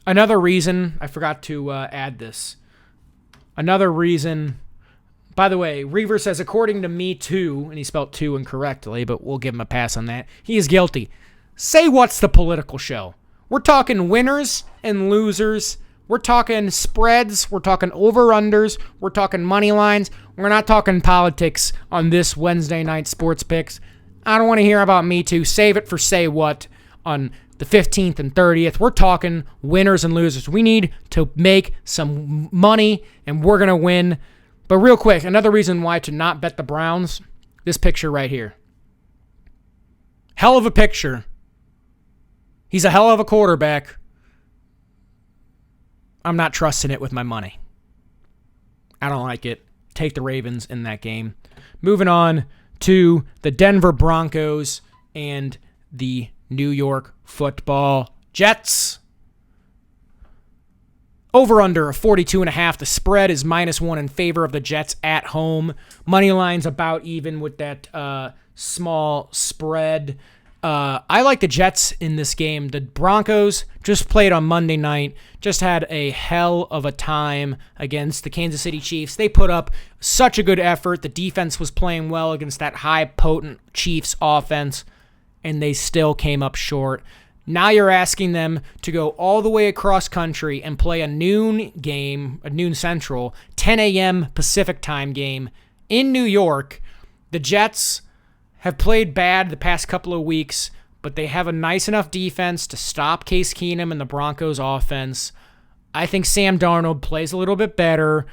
another reason, I forgot to add this. Another reason, by the way, Reaver says, according to me too, and he spelled two incorrectly, but we'll give him a pass on that. He is guilty. Say what's the political show? We're talking winners and losers. We're talking spreads. We're talking over-unders. We're talking money lines. We're not talking politics on this Wednesday night sports picks. I don't want to hear about Me Too. Save it for Say What on the 15th and 30th. We're talking winners and losers. We need to make some money, and we're going to win. But real quick, another reason why to not bet the Browns, this picture right here. Hell of a picture. He's a hell of a quarterback. I'm not trusting it with my money. I don't like it. Take the Ravens in that game. Moving on to the Denver Broncos and the New York Football Jets. Over-under of 42.5. The spread is -1 in favor of the Jets at home. Money line's about even with that small spread. I like the Jets in this game. The Broncos just played on Monday night, just had a hell of a time against the Kansas City Chiefs. They put up such a good effort. The defense was playing well against that high, potent Chiefs offense, and they still came up short. Now you're asking them to go all the way across country and play a noon game, a noon central, 10 a.m. Pacific time game in New York. The Jets have played bad the past couple of weeks, but they have a nice enough defense to stop Case Keenum and the Broncos offense. I think Sam Darnold plays a little bit better.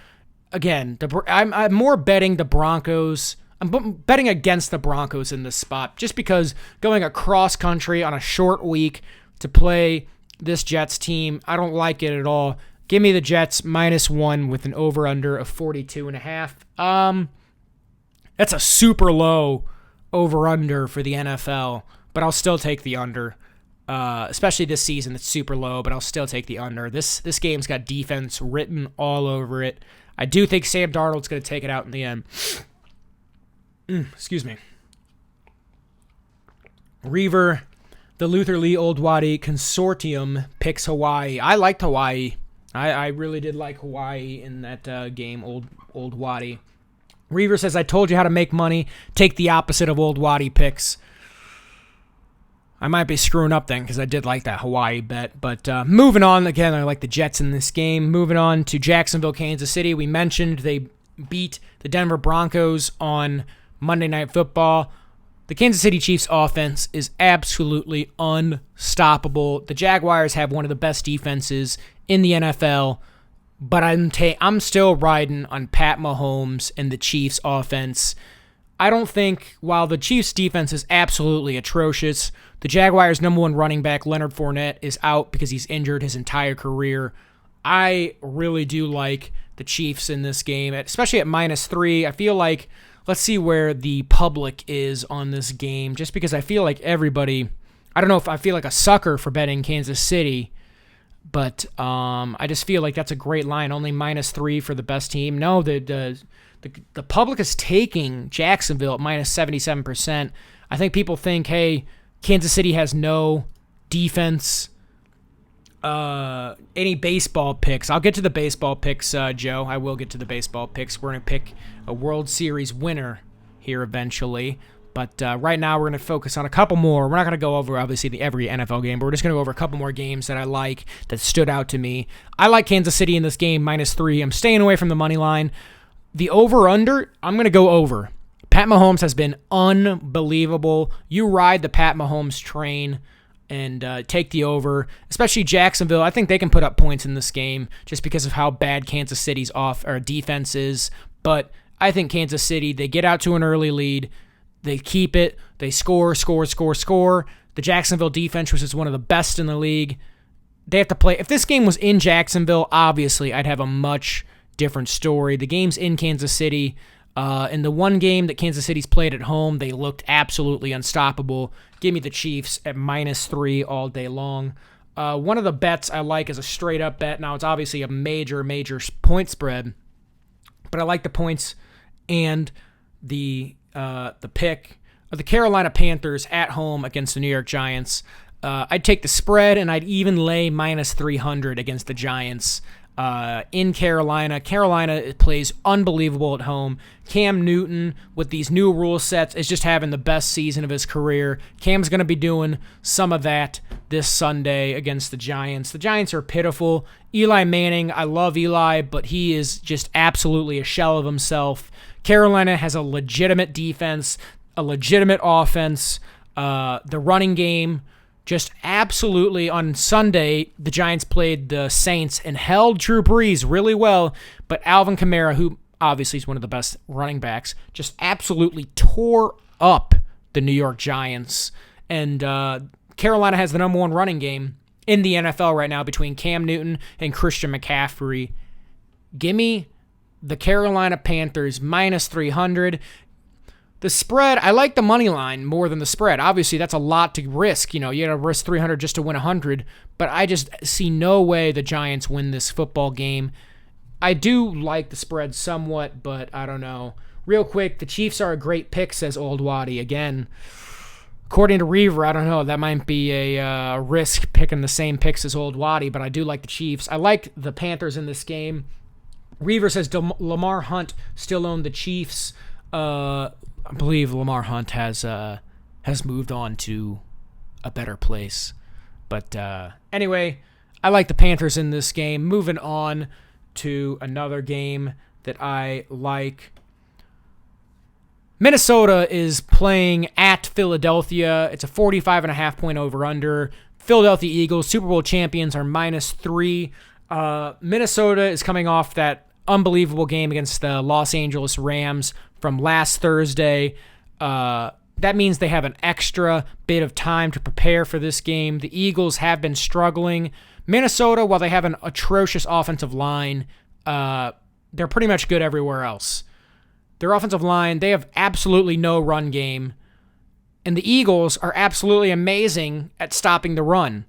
Again, I'm more betting the Broncos. I'm betting against the Broncos in this spot just because going across country on a short week to play this Jets team, I don't like it at all. Give me the Jets -1 with an over-under of 42.5. That's a super low over-under for the NFL, but I'll still take the under. Especially this season, it's super low, but I'll still take the under. This game's got defense written all over it. I do think Sam Darnold's going to take it out in the end. Excuse me. Reaver, the Luther Lee Old Wadi Consortium picks Hawaii. I liked Hawaii. I really did like Hawaii in that game, Old Wadi. Reaver says, I told you how to make money. Take the opposite of Old Wadi picks. I might be screwing up then because I did like that Hawaii bet. But moving on, again, I like the Jets in this game. Moving on to Jacksonville, Kansas City. We mentioned they beat the Denver Broncos on Monday Night Football. The Kansas City Chiefs offense is absolutely unstoppable. The Jaguars have one of the best defenses in the NFL, but I'm still riding on Pat Mahomes and the Chiefs offense. I don't think, while the Chiefs defense is absolutely atrocious, the Jaguars' number one running back, Leonard Fournette, is out because he's injured his entire career. I really do like the Chiefs in this game, especially at -3. I feel like, let's see where the public is on this game, just because I feel like everybody, I don't know if I feel like a sucker for betting Kansas City, but I just feel like that's a great line, only -3 for the best team. No, the public is taking Jacksonville at -77%. I think people think, hey, Kansas City has no defense. Any baseball picks? I'll get to the baseball picks, Joe. I will get to the baseball picks. We're going to pick a World Series winner here eventually. But right now we're going to focus on a couple more. We're not going to go over, obviously, every NFL game, but we're just going to go over a couple more games that I like, that stood out to me. I like Kansas City in this game, -3. I'm staying away from the money line. The over-under, I'm going to go over. Pat Mahomes has been unbelievable. You ride the Pat Mahomes train and take the over, especially Jacksonville. I think they can put up points in this game just because of how bad Kansas City's defense is. But I think Kansas City, they get out to an early lead, they keep it, they score. The Jacksonville defense, which is one of the best in the league, they have to play. If this game was in Jacksonville, obviously I'd have a much different story. The game's in Kansas City. In the one game that Kansas City's played at home, they looked absolutely unstoppable. Give me the Chiefs at -3 all day long. One of the bets I like is a straight-up bet. Now, it's obviously a major point spread, but I like the points and the pick of the Carolina Panthers at home against the New York Giants. I'd take the spread, and I'd even lay -300 against the Giants. In Carolina. Carolina plays unbelievable at home. Cam Newton, with these new rule sets, is just having the best season of his career. Cam's going to be doing some of that this Sunday against the Giants. The Giants are pitiful. Eli Manning, I love Eli, but he is just absolutely a shell of himself. Carolina has a legitimate defense, a legitimate offense. The running game, just absolutely. On Sunday, the Giants played the Saints and held Drew Brees really well, but Alvin Kamara, who obviously is one of the best running backs, just absolutely tore up the New York Giants. And Carolina has the number one running game in the NFL right now between Cam Newton and Christian McCaffrey. Give me the Carolina Panthers -300. The spread, I like the money line more than the spread. Obviously, that's a lot to risk. You got to risk 300 just to win 100. But I just see no way the Giants win this football game. I do like the spread somewhat, but I don't know. Real quick, the Chiefs are a great pick, says Old Waddy. Again, according to Reaver, I don't know. That might be a risk picking the same picks as Old Waddy, but I do like the Chiefs. I like the Panthers in this game. Reaver says Lamar Hunt still owned the Chiefs. I believe Lamar Hunt has moved on to a better place. But anyway, I like the Panthers in this game. Moving on to another game that I like. Minnesota is playing at Philadelphia. It's a 45.5 point over-under. Philadelphia Eagles, Super Bowl champions, are -3. Minnesota is coming off that unbelievable game against the Los Angeles Rams from last Thursday. That means they have an extra bit of time to prepare for this game. The Eagles have been struggling. Minnesota, while they have an atrocious offensive line, they're pretty much good everywhere else. Their offensive line, they have absolutely no run game. And the Eagles are absolutely amazing at stopping the run.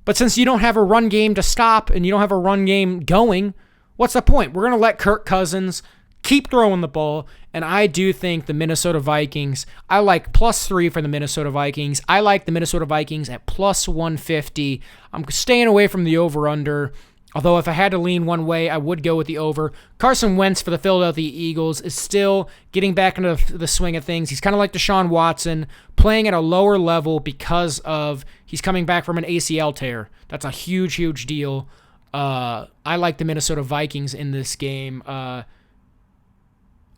But since you don't have a run game to stop and you don't have a run game going, what's the point? We're going to let Kirk Cousins keep throwing the ball, and I do think the Minnesota Vikings, I like +3 for the Minnesota Vikings. I like the Minnesota Vikings at +150. I'm staying away from the over-under, although if I had to lean one way, I would go with the over. Carson Wentz for the Philadelphia Eagles is still getting back into the swing of things. He's kind of like Deshaun Watson, playing at a lower level because of he's coming back from an ACL tear. That's a huge deal. I like the Minnesota Vikings in this game.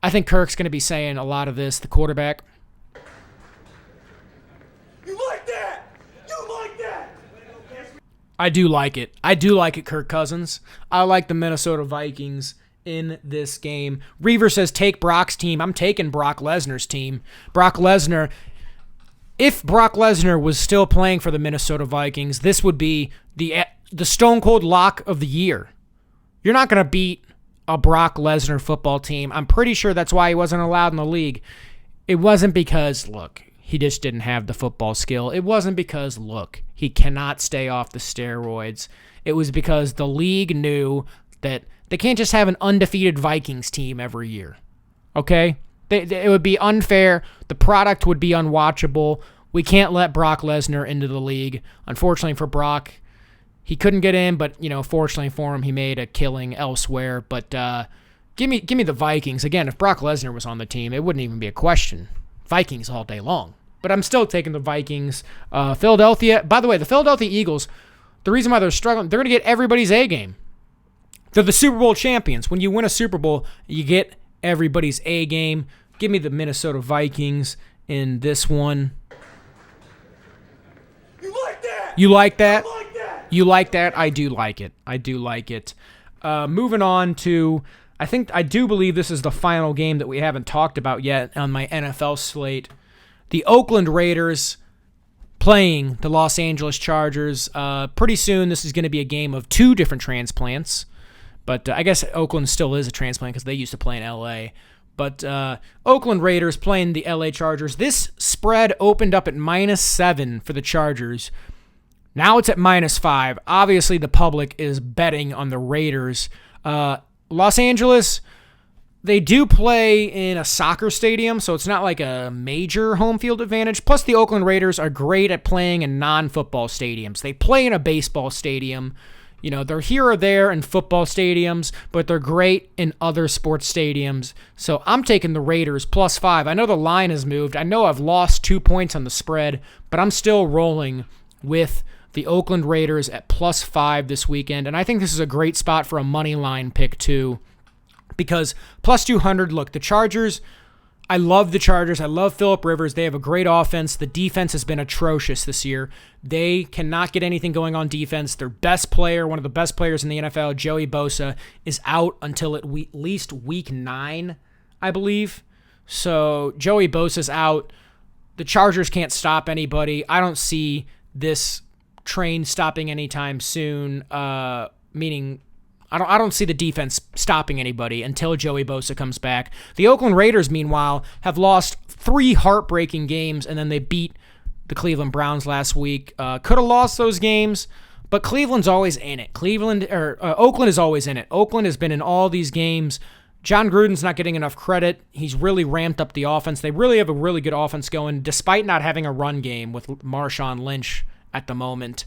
I think Kirk's going to be saying a lot of this, the quarterback. I do like it. I do like it, Kirk Cousins. I like the Minnesota Vikings in this game. Reaver says, take Brock's team. I'm taking Brock Lesnar's team. Brock Lesnar, if Brock Lesnar was still playing for the Minnesota Vikings, this would be the Stone Cold lock of the year. You're not going to beat a Brock Lesnar football team. I'm pretty sure that's why he wasn't allowed in the league. It wasn't because, look, he just didn't have the football skill. It wasn't because, look, he cannot stay off the steroids. It was because the league knew that they can't just have an undefeated Vikings team every year. Okay? It would be unfair. The product would be unwatchable. We can't let Brock Lesnar into the league. Unfortunately for Brock, he couldn't get in, but, fortunately for him, he made a killing elsewhere. But give me the Vikings. Again, if Brock Lesnar was on the team, it wouldn't even be a question. Vikings all day long. But I'm still taking the Vikings. Philadelphia, by the way, the Philadelphia Eagles, the reason why they're struggling, they're going to get everybody's A game. They're the Super Bowl champions. When you win a Super Bowl, you get everybody's A game. Give me the Minnesota Vikings in this one. You like that? You like that? I like that. You like that? I do like it. I do like it. Moving on to, I do believe this is the final game that we haven't talked about yet on my NFL slate. The Oakland Raiders playing the Los Angeles Chargers. Pretty soon, this is going to be a game of two different transplants. But I guess Oakland still is a transplant because they used to play in L.A. But Oakland Raiders playing the L.A. Chargers. This spread opened up at -7 for the Chargers. Now it's at -5. Obviously, the public is betting on the Raiders. Los Angeles, they do play in a soccer stadium, so it's not like a major home field advantage. Plus, the Oakland Raiders are great at playing in non-football stadiums. They play in a baseball stadium. They're here or there in football stadiums, but they're great in other sports stadiums. So I'm taking the Raiders +5. I know the line has moved. I know I've lost 2 points on the spread, but I'm still rolling with the Oakland Raiders at +5 this weekend. And I think this is a great spot for a money line pick too, because +200, look, the Chargers, I love the Chargers. I love Phillip Rivers. They have a great offense. The defense has been atrocious this year. They cannot get anything going on defense. Their best player, one of the best players in the NFL, Joey Bosa, is out until at least week 9, I believe. So Joey Bosa's out. The Chargers can't stop anybody. I don't see this train stopping anytime soon, meaning I don't see the defense stopping anybody until Joey Bosa comes back. The Oakland Raiders, meanwhile, have lost 3 heartbreaking games, and then they beat the Cleveland Browns last week. Could have lost those games, but Cleveland's always in it. Oakland is always in it. Oakland has been in all these games. John Gruden's not getting enough credit. He's really ramped up the offense. They really have a really good offense going, despite not having a run game with Marshawn Lynch at the moment.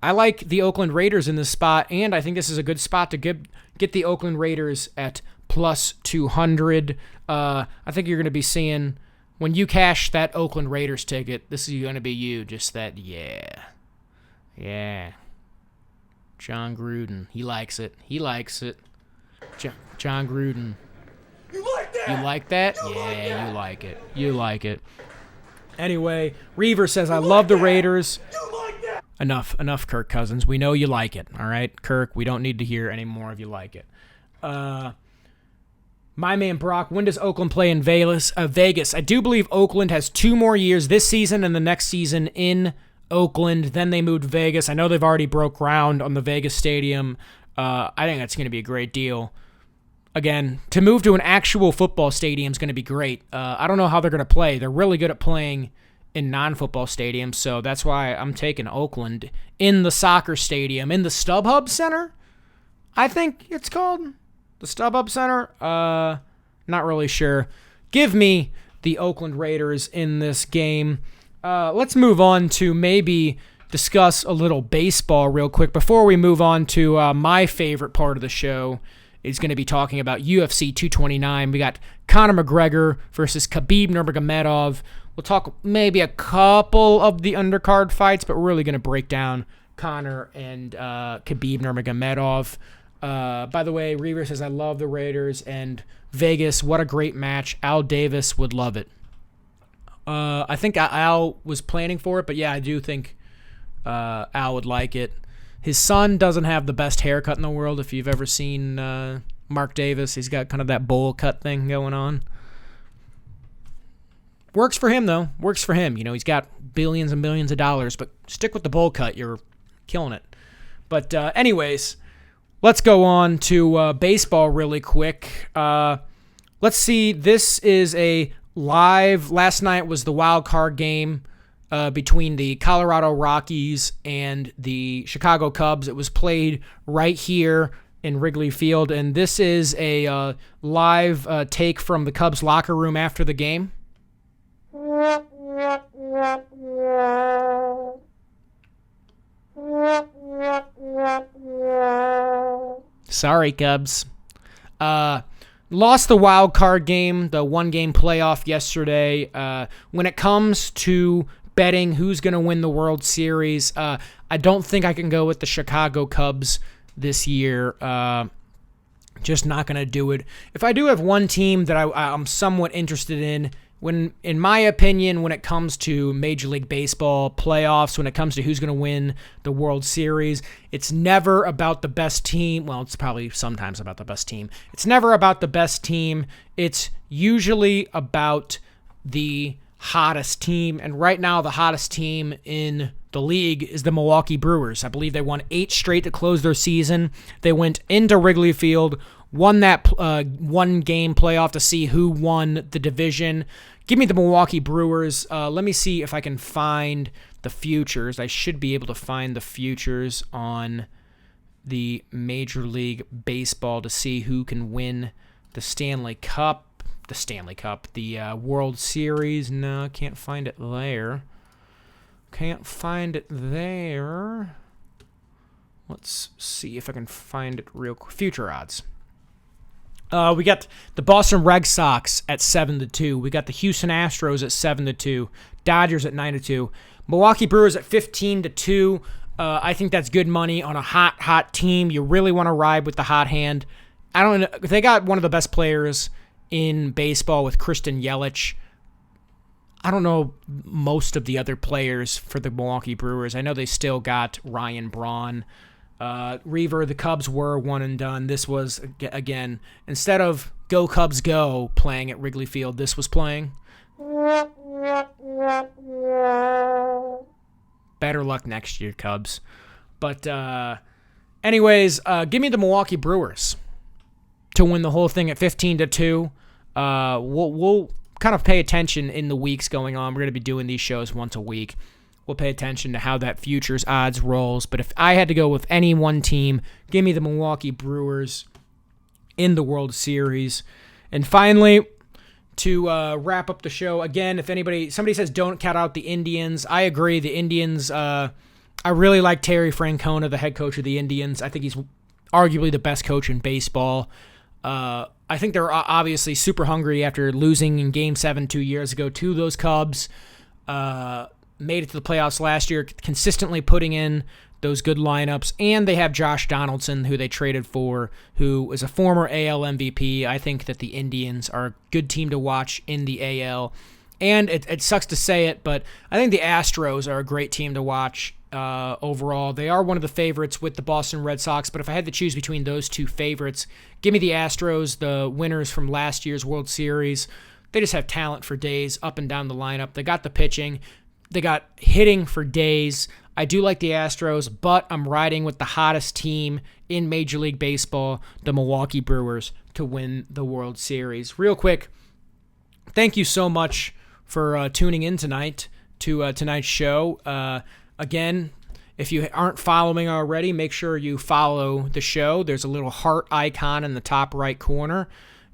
I like the Oakland Raiders in this spot, and I think this is a good spot to get the Oakland Raiders at +200. I think you're going to be seeing, when you cash that Oakland Raiders ticket, this is going to be you, just that, yeah. John Gruden, he likes it. John Gruden. You like that? You like that? Yeah, you like it. You like it. Anyway, Reaver says, I love the Raiders. You like that? Enough, Kirk Cousins. We know you like it, all right? Kirk, we don't need to hear any more if you like it. My man Brock, when does Oakland play in Vegas? I do believe Oakland has 2 more years, this season and the next season, in Oakland. Then they moved to Vegas. I know they've already broke ground on the Vegas stadium. I think that's going to be a great deal. Again, to move to an actual football stadium is going to be great. I don't know how they're going to play. They're really good at playing in non-football stadiums, so that's why I'm taking Oakland in the soccer stadium, in the StubHub Center, I think it's called. The StubHub Center? Not really sure. Give me the Oakland Raiders in this game. Let's move on to maybe discuss a little baseball real quick before we move on to my favorite part of the show. Is going to be talking about UFC 229. We got Conor McGregor versus Khabib Nurmagomedov. We'll talk maybe a couple of the undercard fights, but we're really going to break down Conor and Khabib Nurmagomedov. By the way, Reaver says, I love the Raiders, and Vegas, what a great match. Al Davis would love it. I think Al was planning for it, but yeah, I do think Al would like it. His son doesn't have the best haircut in the world. If you've ever seen Mark Davis, he's got kind of that bowl cut thing going on. Works for him, though. Works for him. He's got billions and billions of dollars, but stick with the bowl cut. You're killing it. But anyways, let's go on to baseball really quick. Let's see. This is a live. Last night was the wild card game between the Colorado Rockies and the Chicago Cubs. It was played right here in Wrigley Field, and this is a live take from the Cubs locker room after the game. Sorry, Cubs. Lost the wild card game, the one-game playoff yesterday. When it comes to betting who's going to win the World Series, I don't think I can go with the Chicago Cubs this year. Just not going to do it. If I do have one team that I'm somewhat interested in my opinion, when it comes to Major League Baseball playoffs, when it comes to who's going to win the World Series, it's never about the best team. Well, it's probably sometimes about the best team. It's never about the best team. It's usually about the hottest team. And right now, the hottest team in the league is the Milwaukee Brewers. I believe they won 8 straight to close their season. They went into Wrigley Field, won that one-game playoff to see who won the division. Give me the Milwaukee Brewers. Let me see if I can find the futures. I should be able to find the futures on the Major League Baseball to see who can win the Stanley Cup. The World Series. No, can't find it there. Can't find it there. Let's see if I can find it real quick. Future odds. We got the Boston Red Sox at 7-2. We got the Houston Astros at 7-2. Dodgers at 9-2. Milwaukee Brewers at 15-2. I think that's good money on a hot team. You really want to ride with the hot hand. I don't know. They got one of the best players in baseball with Christian Yelich. I don't know most of the other players for the Milwaukee Brewers. I know they still got Ryan Braun. Reaver, the Cubs were one and done. This was, again, instead of Go Cubs Go playing at Wrigley Field, this was playing. Better luck next year, Cubs. But anyways, give me the Milwaukee Brewers to win the whole thing at 15-2. We'll kind of pay attention in the weeks going on. We're going to be doing these shows once a week. We'll pay attention to how that futures odds rolls. But if I had to go with any one team, give me the Milwaukee Brewers in the World Series. And finally, to wrap up the show, again, if somebody says don't count out the Indians, I agree. The Indians, I really like Terry Francona, the head coach of the Indians. I think he's arguably the best coach in baseball. I think they're obviously super hungry after losing in Game 7 2 years ago to those Cubs. Made it to the playoffs last year, consistently putting in those good lineups. And they have Josh Donaldson, who they traded for, who is a former AL MVP. I think that the Indians are a good team to watch in the AL. And it sucks to say it, but I think the Astros are a great team to watch overall. They are one of the favorites with the Boston Red Sox, but if I had to choose between those two favorites, give me the Astros, the winners from last year's World Series. They just have talent for days up and down the lineup. They got the pitching. They got hitting for days. I do like the Astros, but I'm riding with the hottest team in Major League Baseball, the Milwaukee Brewers, to win the World Series. Real quick, thank you so much for tuning in tonight to tonight's show. Again, if you aren't following already, make sure you follow the show. There's a little heart icon in the top right corner.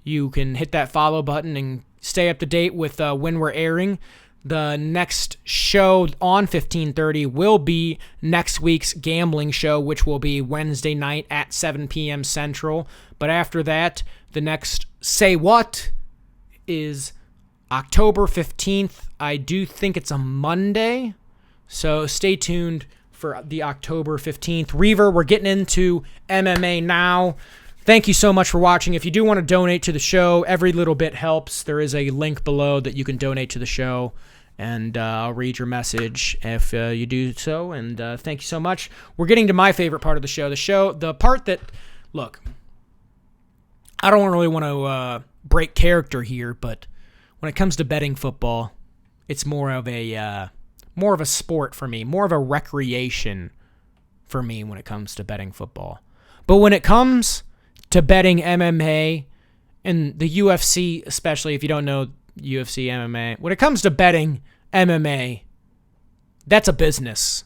You can hit that follow button and stay up to date with when we're airing. The next show on 1530 will be next week's gambling show, which will be Wednesday night at 7 p.m. Central. But after that, the next Say What is October 15th. I do think it's a Monday, so stay tuned for the October 15th. Reaver, we're getting into MMA now. Thank you so much for watching. If you do want to donate to the show, every little bit helps. There is a link below that you can donate to the show. and I'll read your message if you do so, and thank you so much. We're getting to my favorite part of the show, the part that, look, I don't really want to break character here, but when it comes to betting football, it's more of a sport for me, more of a recreation for me when it comes to betting football. But when it comes to betting MMA and the UFC, especially if you don't know UFC, MMA, when it comes to betting MMA, that's a business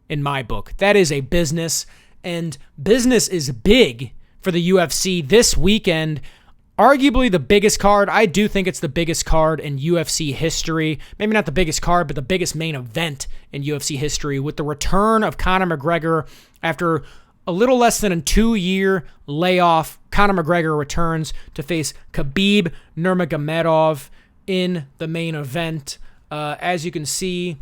in my book. That is a business, and business is big for the UFC this weekend. Arguably the biggest card. I do think it's the biggest card in UFC history. Maybe not the biggest card, but the biggest main event in UFC history, with the return of Conor McGregor after a little less than a 2-year layoff. Conor McGregor returns to face Khabib Nurmagomedov in the main event. As you can see,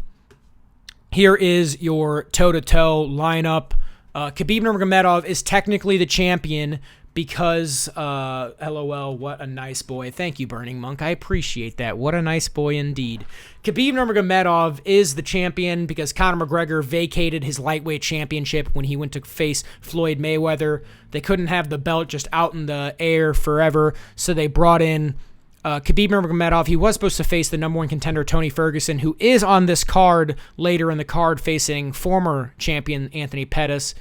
here is your toe-to-toe lineup. Khabib Nurmagomedov is technically the champion because, LOL, what a nice boy. Thank you, Burning Monk. I appreciate that. What a nice boy indeed. Khabib Nurmagomedov is the champion because Conor McGregor vacated his lightweight championship when he went to face Floyd Mayweather. They couldn't have the belt just out in the air forever, so they brought in Khabib Nurmagomedov. He was supposed to face the number one contender, Tony Ferguson, who is on this card later in the card, facing former champion Anthony Pettis.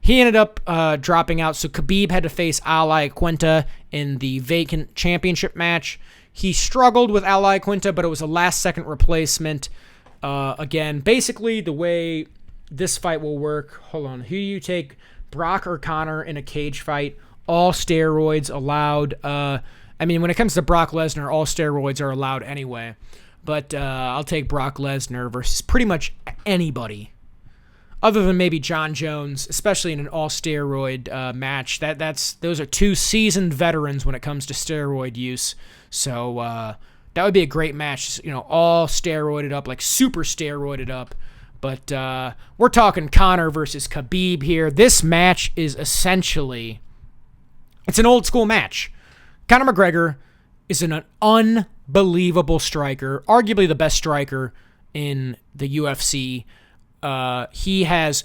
He ended up dropping out, so Khabib had to face Ali Quinta in the vacant championship match. He struggled with Ali Quinta, but it was a last-second replacement. Again, basically the way this fight will work, hold on, who do you take, Brock or Conor in a cage fight? All steroids allowed. I mean, when it comes to Brock Lesnar, all steroids are allowed anyway. But I'll take Brock Lesnar versus pretty much anybody, other than maybe John Jones, especially in an all-steroid match. Those are two seasoned veterans when it comes to steroid use. So that would be a great match, all steroided up, like super steroided up. But we're talking Conor versus Khabib here. This match is essentially, it's an old-school match. Conor McGregor is an unbelievable striker, arguably the best striker in the UFC. He has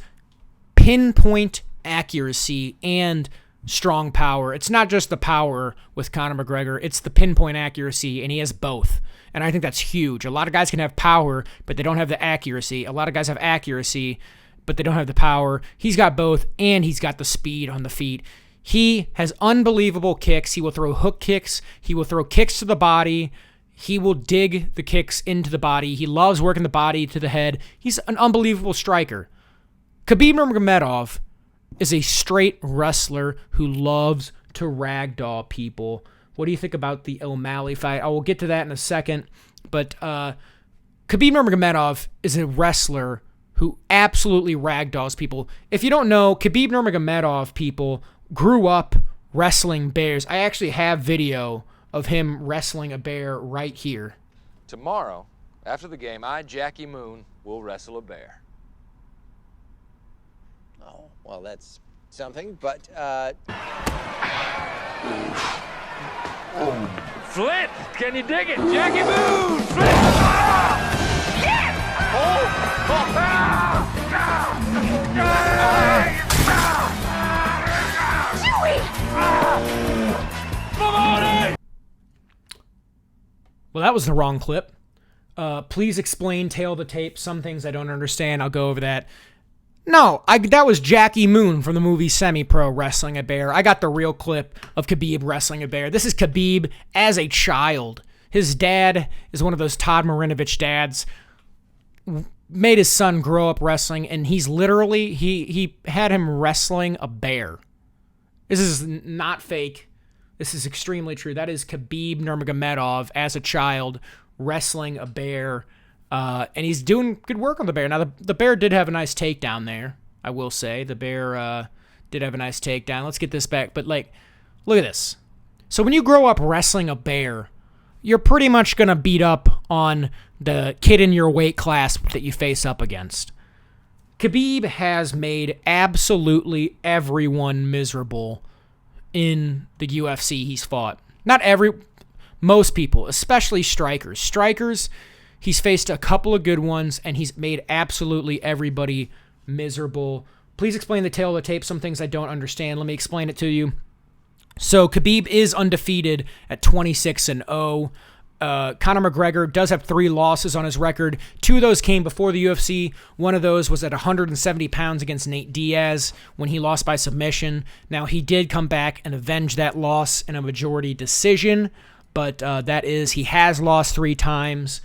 pinpoint accuracy and strong power. It's not just the power with Conor McGregor, it's the pinpoint accuracy, and he has both. And I think that's huge. A lot of guys can have power, but they don't have the accuracy. A lot of guys have accuracy, but they don't have the power. He's got both, and he's got the speed on the feet. He has unbelievable kicks. He will throw hook kicks. He will throw kicks to the body. He will dig the kicks into the body. He loves working the body to the head. He's an unbelievable striker. Khabib Nurmagomedov is a straight wrestler who loves to ragdoll people. What do you think about the O'Malley fight? I will get to that in a second. But Khabib Nurmagomedov is a wrestler who absolutely ragdolls people. If you don't know, Khabib Nurmagomedov, people, grew up wrestling bears. I actually have video of him wrestling a bear right here. Tomorrow, after the game, I, Jackie Moon, will wrestle a bear. Oh, well, that's something, but, Flint, can you dig it? Jackie Moon, Flint! Ah! Yeah! Oh! Oh! Ah! Ah! Well, that was the wrong clip. Please explain, tail the tape. Some things I don't understand. I'll go over that. No, that was Jackie Moon from the movie Semi-Pro wrestling a bear. I got the real clip of Khabib wrestling a bear. This is Khabib as a child. His dad is one of those Todd Marinovich dads. Made his son grow up wrestling, and he's literally, he had him wrestling a bear. This is not fake. This is extremely true. That is Khabib Nurmagomedov as a child wrestling a bear. And he's doing good work on the bear. Now, the bear did have a nice takedown there, I will say. The bear did have a nice takedown. Let's get this back. But, look at this. So when you grow up wrestling a bear, you're pretty much going to beat up on the kid in your weight class that you face up against. Khabib has made absolutely everyone miserable in the UFC he's fought. Most people, especially strikers. Strikers, He's faced a couple of good ones, and he's made absolutely everybody miserable. Please explain the tail of the tape. Some things I don't understand. Let me explain it to you. So Khabib is undefeated at 26-0. Conor McGregor does have 3 losses on his record. 2 of those came before the UFC. One of those was at 170 pounds against Nate Diaz when he lost by submission. Now, he did come back and avenge that loss in a majority decision, but he has lost 3 times.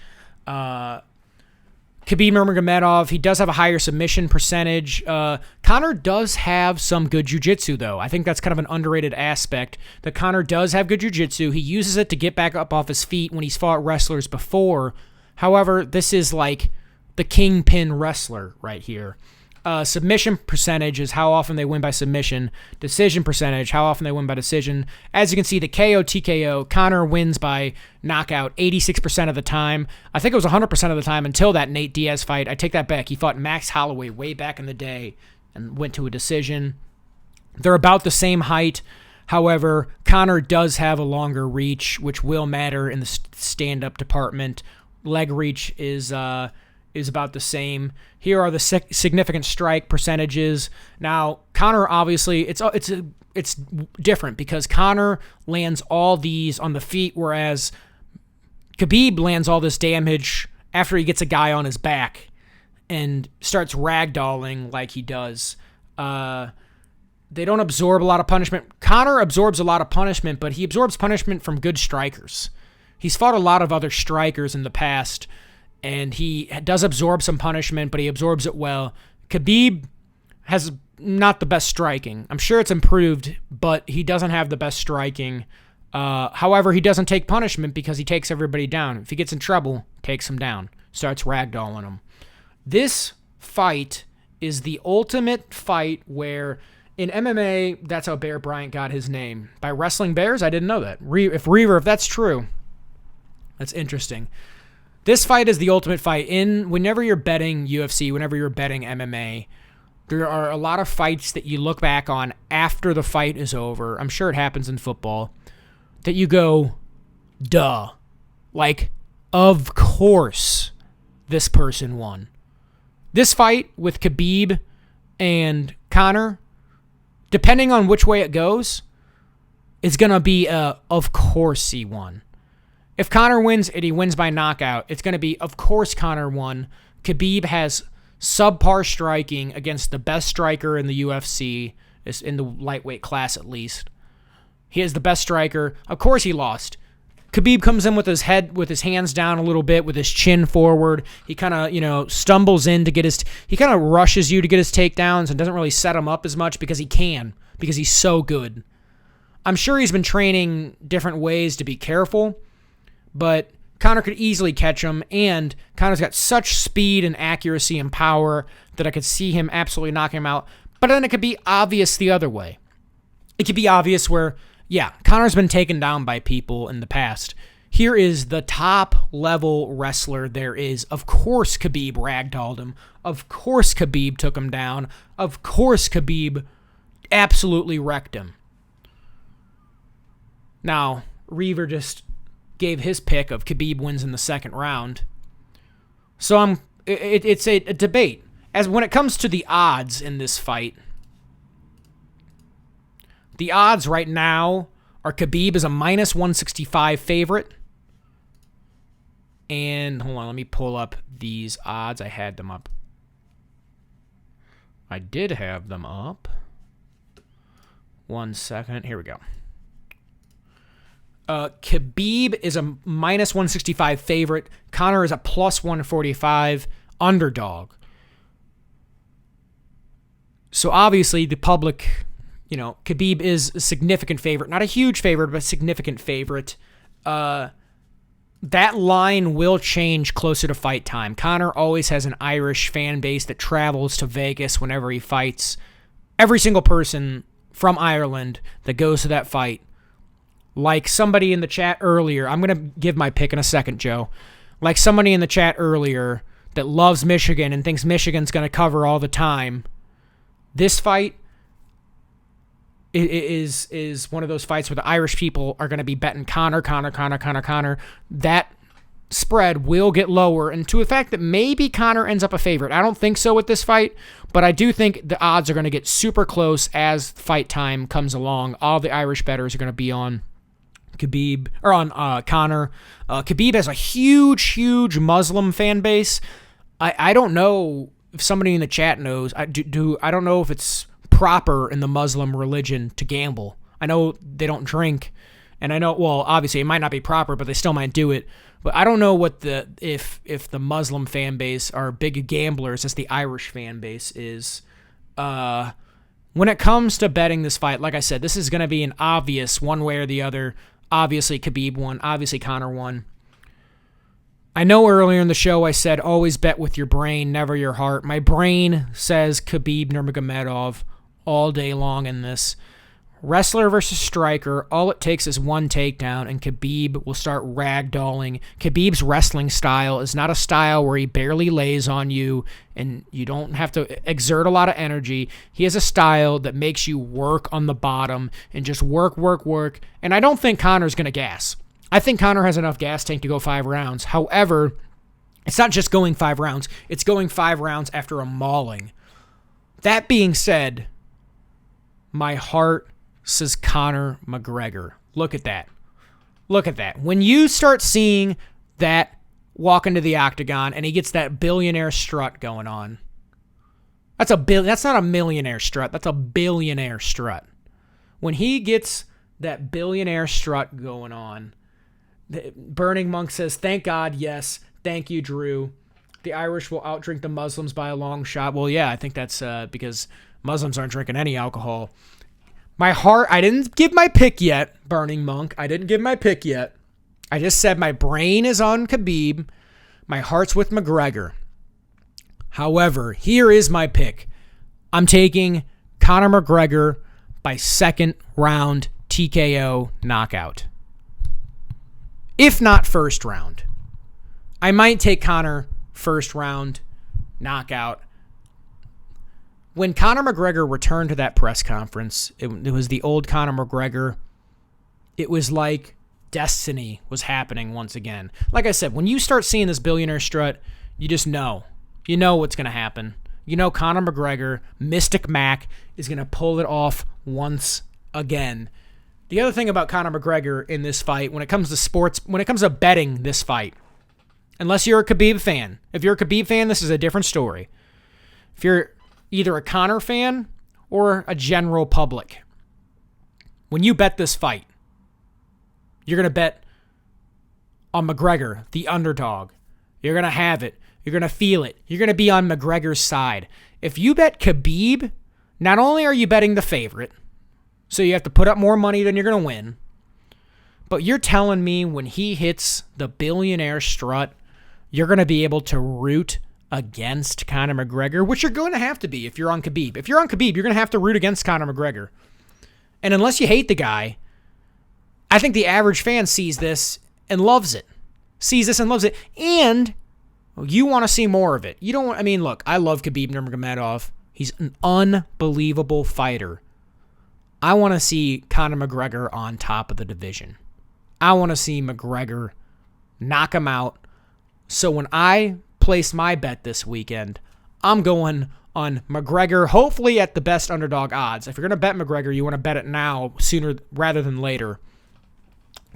Khabib Nurmagomedov, he does have a higher submission percentage. Conor does have some good jiu-jitsu, though. I think that's kind of an underrated aspect. That Conor does have good jiu-jitsu. He uses it to get back up off his feet when he's fought wrestlers before. However, this is like the kingpin wrestler right here. Submission percentage is how often they win by submission. Decision percentage, how often they win by decision. As you can see, the KO, TKO, Conor wins by knockout 86% of the time. I think it was 100% of the time until that Nate Diaz fight. I take that back. He fought Max Holloway way back in the day and went to a decision. They're about the same height. However, Conor does have a longer reach, which will matter in the stand-up department. Leg reach is about the same. Here are the significant strike percentages. Now, Conor, obviously, it's different because Conor lands all these on the feet, whereas Khabib lands all this damage after he gets a guy on his back and starts ragdolling like he does. They don't absorb a lot of punishment. Conor absorbs a lot of punishment, but he absorbs punishment from good strikers. He's fought a lot of other strikers in the past, and he does absorb some punishment, but he absorbs it well. Khabib has not the best striking. I'm sure it's improved, but he doesn't have the best striking. However, he doesn't take punishment because he takes everybody down. If he gets in trouble, takes him down, starts ragdolling him. This fight is the ultimate fight where in MMA, that's how Bear Bryant got his name. By wrestling bears? I didn't know that. If that's true, that's interesting. This fight is the ultimate fight. Whenever you're betting UFC, whenever you're betting MMA, there are a lot of fights that you look back on after the fight is over. I'm sure it happens in football. That you go, duh. Like, of course this person won. This fight with Khabib and Conor, depending on which way it goes, is going to be of course he won. If Conor wins and he wins by knockout, it's going to be, of course Conor won. Khabib has subpar striking against the best striker in the UFC, in the lightweight class at least. He is the best striker. Of course he lost. Khabib comes in with his hands down a little bit, with his chin forward. He kind of, stumbles in to get he kind of rushes you to get his takedowns and doesn't really set him up as much because he's so good. I'm sure he's been training different ways to be careful, but Conor could easily catch him, and Conor's got such speed and accuracy and power that I could see him absolutely knocking him out. But then it could be obvious the other way. It could be obvious where, yeah, Conor's been taken down by people in the past. Here is the top-level wrestler there is. Of course Khabib ragdolled him. Of course Khabib took him down. Of course Khabib absolutely wrecked him. Now, Reaver just gave his pick of Khabib wins in the second round. So it's a debate. As when it comes to the odds in this fight, the odds right now are Khabib is a minus 165 favorite. And hold on, let me pull up these odds. I had them up. I did have them up. 1 second. Here we go. Khabib is a minus 165 favorite. Conor is a plus 145 underdog. So obviously the public, Khabib is a significant favorite. Not a huge favorite, but a significant favorite. That line will change closer to fight time. Conor always has an Irish fan base that travels to Vegas whenever he fights. Every single person from Ireland that goes to that fight, like somebody in the chat earlier, I'm going to give my pick in a second, Joe. Like somebody in the chat earlier that loves Michigan and thinks Michigan's going to cover all the time. This fight is one of those fights where the Irish people are going to be betting Conor. That spread will get lower, and to the fact that maybe Conor ends up a favorite. I don't think so with this fight, but I do think the odds are going to get super close as fight time comes along. All the Irish bettors are going to be on Khabib or on Conor. Khabib has a huge Muslim fan base. I don't know if somebody in the chat knows. I don't know if it's proper in the Muslim religion to gamble. I know they don't drink, and I know, well, obviously it might not be proper, but they still might do it. But I don't know what if the Muslim fan base are big gamblers as the Irish fan base is. When it comes to betting this fight, like I said, this is going to be an obvious one way or the other. Obviously Khabib won. Obviously Conor won. I know earlier in the show I said always bet with your brain, never your heart. My brain says Khabib Nurmagomedov all day long in this. Wrestler versus striker, all it takes is one takedown, and Khabib will start ragdolling. Khabib's wrestling style is not a style where he barely lays on you, and you don't have to exert a lot of energy. He has a style that makes you work on the bottom and just work. And I don't think Conor's going to gas. I think Conor has enough gas tank to go 5 rounds. However, it's not just going 5 rounds. It's going 5 rounds after a mauling. That being said, my heart says Conor McGregor. Look at that. Look at that. When you start seeing that walk into the octagon and he gets that billionaire strut going on, that's not a millionaire strut. That's a billionaire strut. When he gets that billionaire strut going on, Burning Monk says, thank God, yes. Thank you, Drew. The Irish will outdrink the Muslims by a long shot. Well, yeah, I think that's because Muslims aren't drinking any alcohol. My heart, I didn't give my pick yet, Burning Monk. I didn't give my pick yet. I just said my brain is on Khabib. My heart's with McGregor. However, here is my pick. I'm taking Conor McGregor by second round TKO knockout. If not first round. I might take Conor first round knockout. When Conor McGregor returned to that press conference, it was the old Conor McGregor. It was like destiny was happening once again. Like I said, when you start seeing this billionaire strut, you just know. You know what's going to happen. You know Conor McGregor, Mystic Mac, is going to pull it off once again. The other thing about Conor McGregor in this fight, when it comes to sports, when it comes to betting this fight, unless you're a Khabib fan. If you're a Khabib fan, this is a different story. If you're either a Conor fan or a general public, when you bet this fight, you're going to bet on McGregor, the underdog. You're going to have it. You're going to feel it. You're going to be on McGregor's side. If you bet Khabib, not only are you betting the favorite, so you have to put up more money than you're going to win, but you're telling me when he hits the billionaire strut, you're going to be able to root against Conor McGregor, which you're going to have to be if you're on Khabib. If you're on Khabib, you're going to have to root against Conor McGregor. And unless you hate the guy, I think the average fan sees this and loves it. And you want to see more of it. You don't want, I mean, look, I love Khabib Nurmagomedov. He's an unbelievable fighter. I want to see Conor McGregor on top of the division. I want to see McGregor knock him out. So when I place my bet this weekend, I'm going on McGregor, hopefully at the best underdog odds. If you're going to bet McGregor, you want to bet it now sooner rather than later.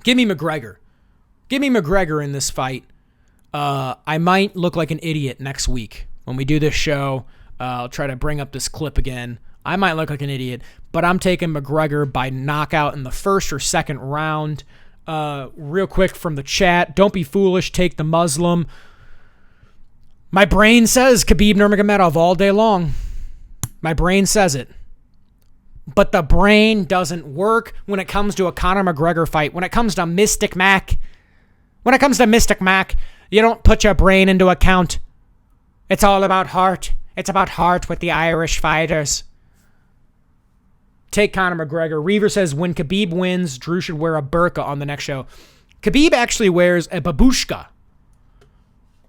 Give me McGregor. Give me McGregor in this fight. I might look like an idiot next week when we do this show. I'll try to bring up this clip again. I might look like an idiot, but I'm taking McGregor by knockout in the first or second round. Real quick from the chat, don't be foolish, take the Muslim. My brain says Khabib Nurmagomedov all day long. My brain says it. But the brain doesn't work when it comes to a Conor McGregor fight. When it comes to Mystic Mac. You don't put your brain into account. It's all about heart. It's about heart with the Irish fighters. Take Conor McGregor. Reaver says, when Khabib wins, Drew should wear a burqa on the next show. Khabib actually wears a babushka.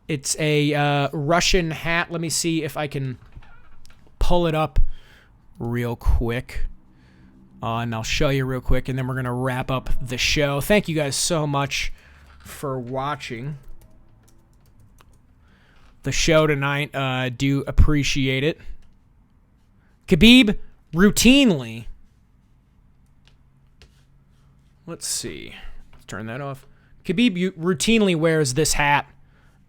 It's a Russian hat. Let me see if I can pull it up real quick. And I'll show you real quick, and then we're going to wrap up the show. Thank you guys so much for watching. the show tonight. Do appreciate it. Khabib routinely. Let's see. Let's turn that off. Khabib routinely wears this hat.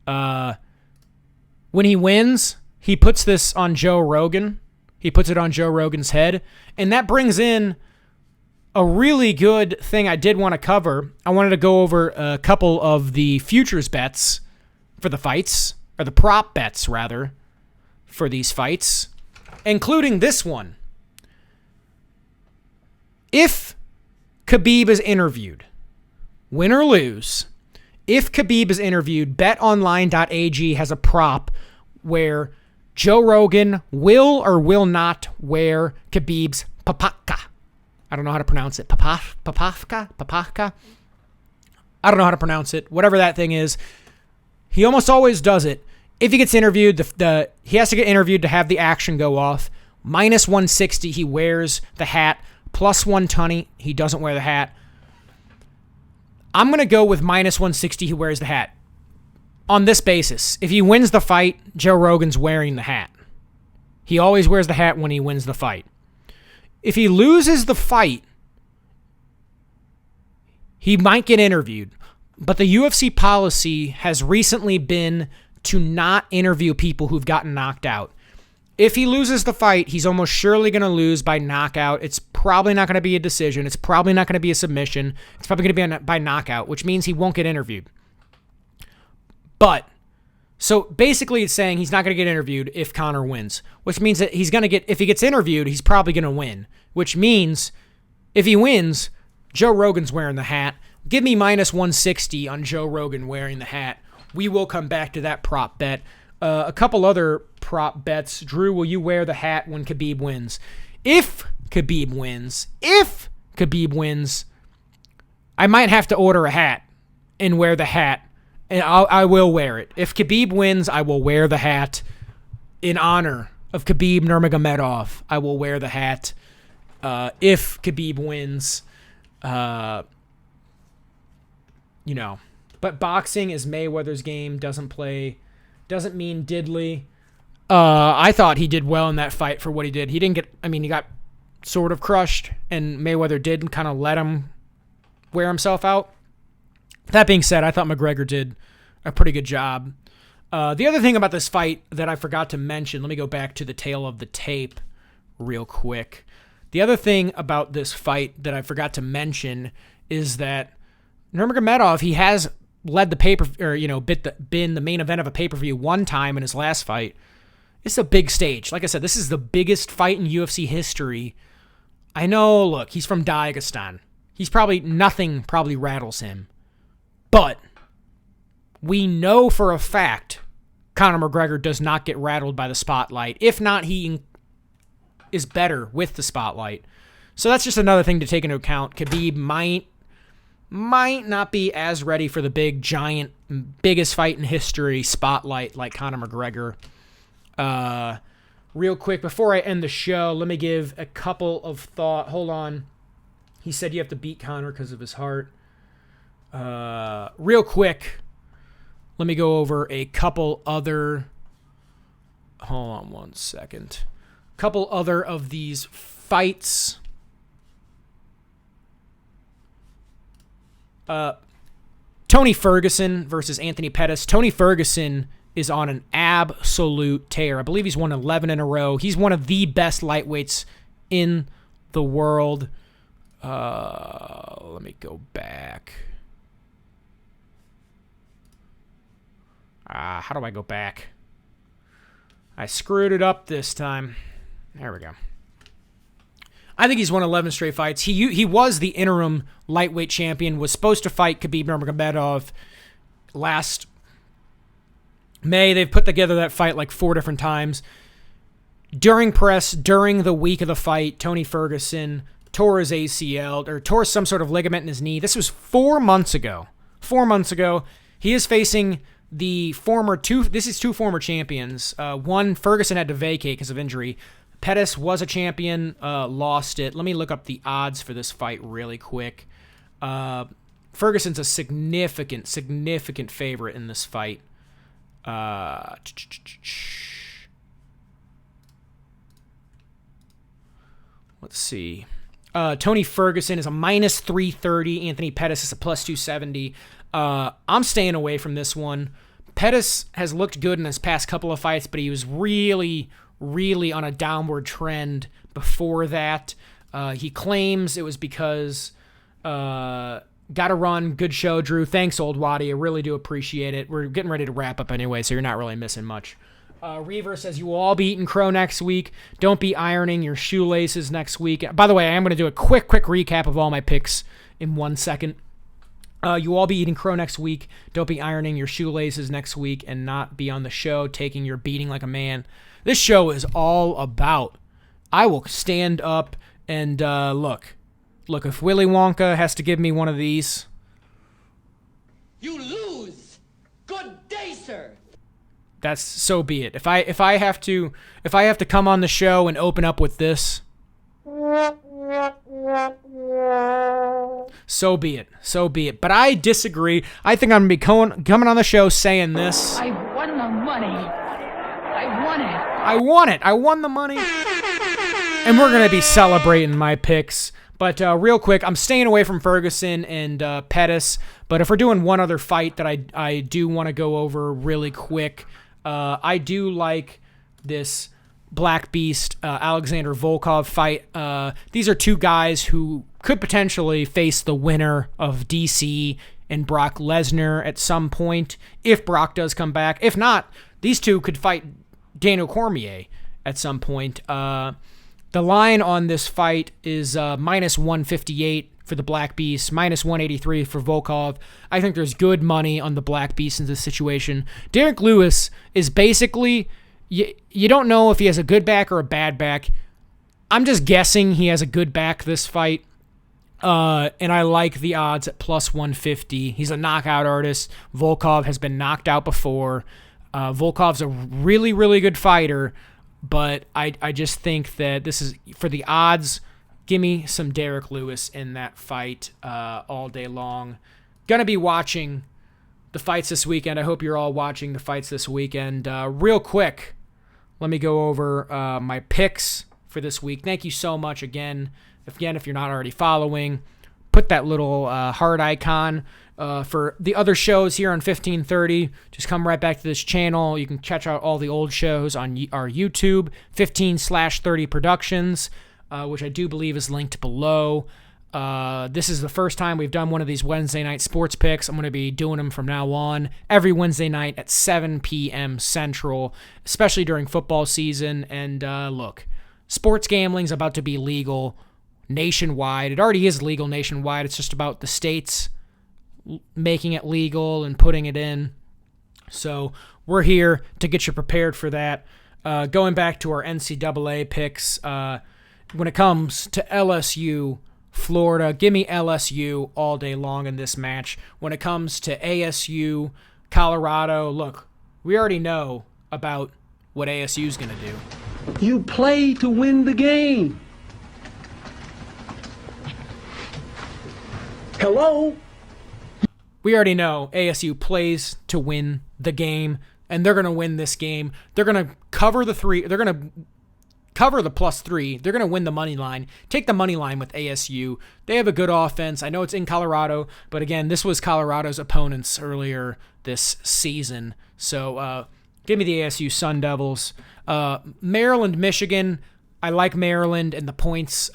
When he wins, he puts this on Joe Rogan. He puts it on Joe Rogan's head. And that brings in a really good thing I did want to cover. I wanted to go over a couple of the futures bets for the fights, or the prop bets, rather, for these fights, including this one. If Khabib is interviewed, win or lose, if Khabib is interviewed, betonline.ag has a prop where Joe Rogan will or will not wear Khabib's papaka. I don't know how to pronounce it. Papaka? I don't know how to pronounce it. Whatever that thing is. He almost always does it. If he gets interviewed, he has to get interviewed to have the action go off. Minus 160, he wears the hat. Plus 120, he doesn't wear the hat. I'm going to go with minus 160, he wears the hat. On this basis, if he wins the fight, Joe Rogan's wearing the hat. He always wears the hat when he wins the fight. If he loses the fight, he might get interviewed. But the UFC policy has recently been to not interview people who've gotten knocked out. If he loses the fight, he's almost surely going to lose by knockout. It's probably not going to be a decision. It's probably not going to be a submission. It's probably going to be by knockout, which means he won't get interviewed. But, so basically it's saying he's not going to get interviewed if Conor wins, which means that he's going to get, if he gets interviewed, he's probably going to win, which means if he wins, Joe Rogan's wearing the hat. Give me minus 160 on Joe Rogan wearing the hat. We will come back to that prop bet. A couple other prop bets. Drew, will you wear the hat when Khabib wins? If Khabib wins, I might have to order a hat and wear the hat. And I will wear it. If Khabib wins, I will wear the hat in honor of Khabib Nurmagomedov. I will wear the hat if Khabib wins. But boxing is Mayweather's game. Doesn't mean diddly. I thought he did well in that fight for what he did. He got sort of crushed, and Mayweather did kind of let him wear himself out. That being said, I thought McGregor did a pretty good job. The other thing about this fight that I forgot to mention, let me go back to the tail of the tape real quick. The other thing about this fight that I forgot to mention is that Nurmagomedov, he has led the been the main event of a pay-per-view one time in his last fight. It's a big stage. Like I said, this is the biggest fight in UFC history. I know, look, he's from Dagestan. Nothing probably rattles him. But we know for a fact Conor McGregor does not get rattled by the spotlight. If not, he is better with the spotlight. So that's just another thing to take into account. Khabib might not be as ready for the big, giant, biggest fight in history spotlight like Conor McGregor. Real quick, before I end the show, let me give a couple of thoughts. Hold on. He said you have to beat Conor because of his heart. Real quick, let me go over a couple other. Hold on one second. Couple other of these fights. Tony Ferguson versus Anthony Pettis. Tony Ferguson is on an absolute tear. I believe he's won 11 in a row. He's one of the best lightweights in the world. Let me go back. How do I go back? I screwed it up this time. There we go. I think he's won 11 straight fights. He was the interim lightweight champion, was supposed to fight Khabib Nurmagomedov last May. They've put together that fight like 4 different times. During the week of the fight, Tony Ferguson tore his ACL, or tore some sort of ligament in his knee. This was 4 months ago. 4 months ago. He is facing two former champions. One, Ferguson had to vacate because of injury. Pettis was a champion, lost it. Let me look up the odds for this fight really quick. Ferguson's a significant favorite in this fight. Let's see. Tony Ferguson is a minus 330. Anthony Pettis is a plus 270. I'm staying away from this one. Pettis has looked good in his past couple of fights, but he was really, really on a downward trend before that. He claims it was because got to run. Good show, Drew. Thanks, old Waddy. I really do appreciate it. We're getting ready to wrap up anyway, so you're not really missing much. Reaver says, you will all be eating crow next week. Don't be ironing your shoelaces next week. By the way, I am going to do a quick recap of all my picks in 1 second. You will all be eating crow next week. Don't be ironing your shoelaces next week and not be on the show taking your beating like a man. This show is all about, I will stand up and look, if Willy Wonka has to give me one of these. You lose. Good day, sir. That's so be it. If I have to come on the show and open up with this, so be it. But I disagree. I think I'm gonna be coming on the show saying this. I won the money. I won it. I won the money. And we're gonna be celebrating my picks. But real quick, I'm staying away from Ferguson and Pettis. But if we're doing one other fight that I do want to go over really quick, I do like this Black Beast Alexander Volkov fight. These are two guys who could potentially face the winner of DC and Brock Lesnar at some point if Brock does come back. If not, these two could fight Daniel Cormier at some point. The line on this fight is minus 158 for the Black Beast, minus 183 for Volkov. I think there's good money on the Black Beast in this situation. Derek Lewis is basically, you don't know if he has a good back or a bad back. I'm just guessing he has a good back this fight. And I like the odds at plus 150. He's a knockout artist. Volkov has been knocked out before. Volkov's a really, really good fighter. But I just think that this is, for the odds, give me some Derek Lewis in that fight all day long. Gonna be watching the fights this weekend. I hope you're all watching the fights this weekend. Real quick, let me go over my picks for this week. Thank you so much again. If you're not already following, put that little heart icon. For the other shows here on 1530, just come right back to this channel. You can catch out all the old shows on our YouTube, 15/30 Productions, which I do believe is linked below. This is the first time we've done one of these Wednesday night sports picks. I'm going to be doing them from now on every Wednesday night at 7 p.m. Central, especially during football season. And look, sports gambling is about to be legal nationwide. It already is legal nationwide. It's just about the states making it legal and putting it in. So we're here to get you prepared for that. Going back to our NCAA picks, when it comes to LSU, Florida, give me LSU all day long in this match. When it comes to ASU, Colorado, look, we already know about what ASU is going to do. You play to win the game. Hello? We already know ASU plays to win the game, and they're going to win this game. They're going to cover the three. They're going to cover the +3. They're going to win the money line. Take the money line with ASU. They have a good offense. I know it's in Colorado, but again, this was Colorado's opponents earlier this season. So give me the ASU Sun Devils. Maryland, Michigan. I like Maryland and the points.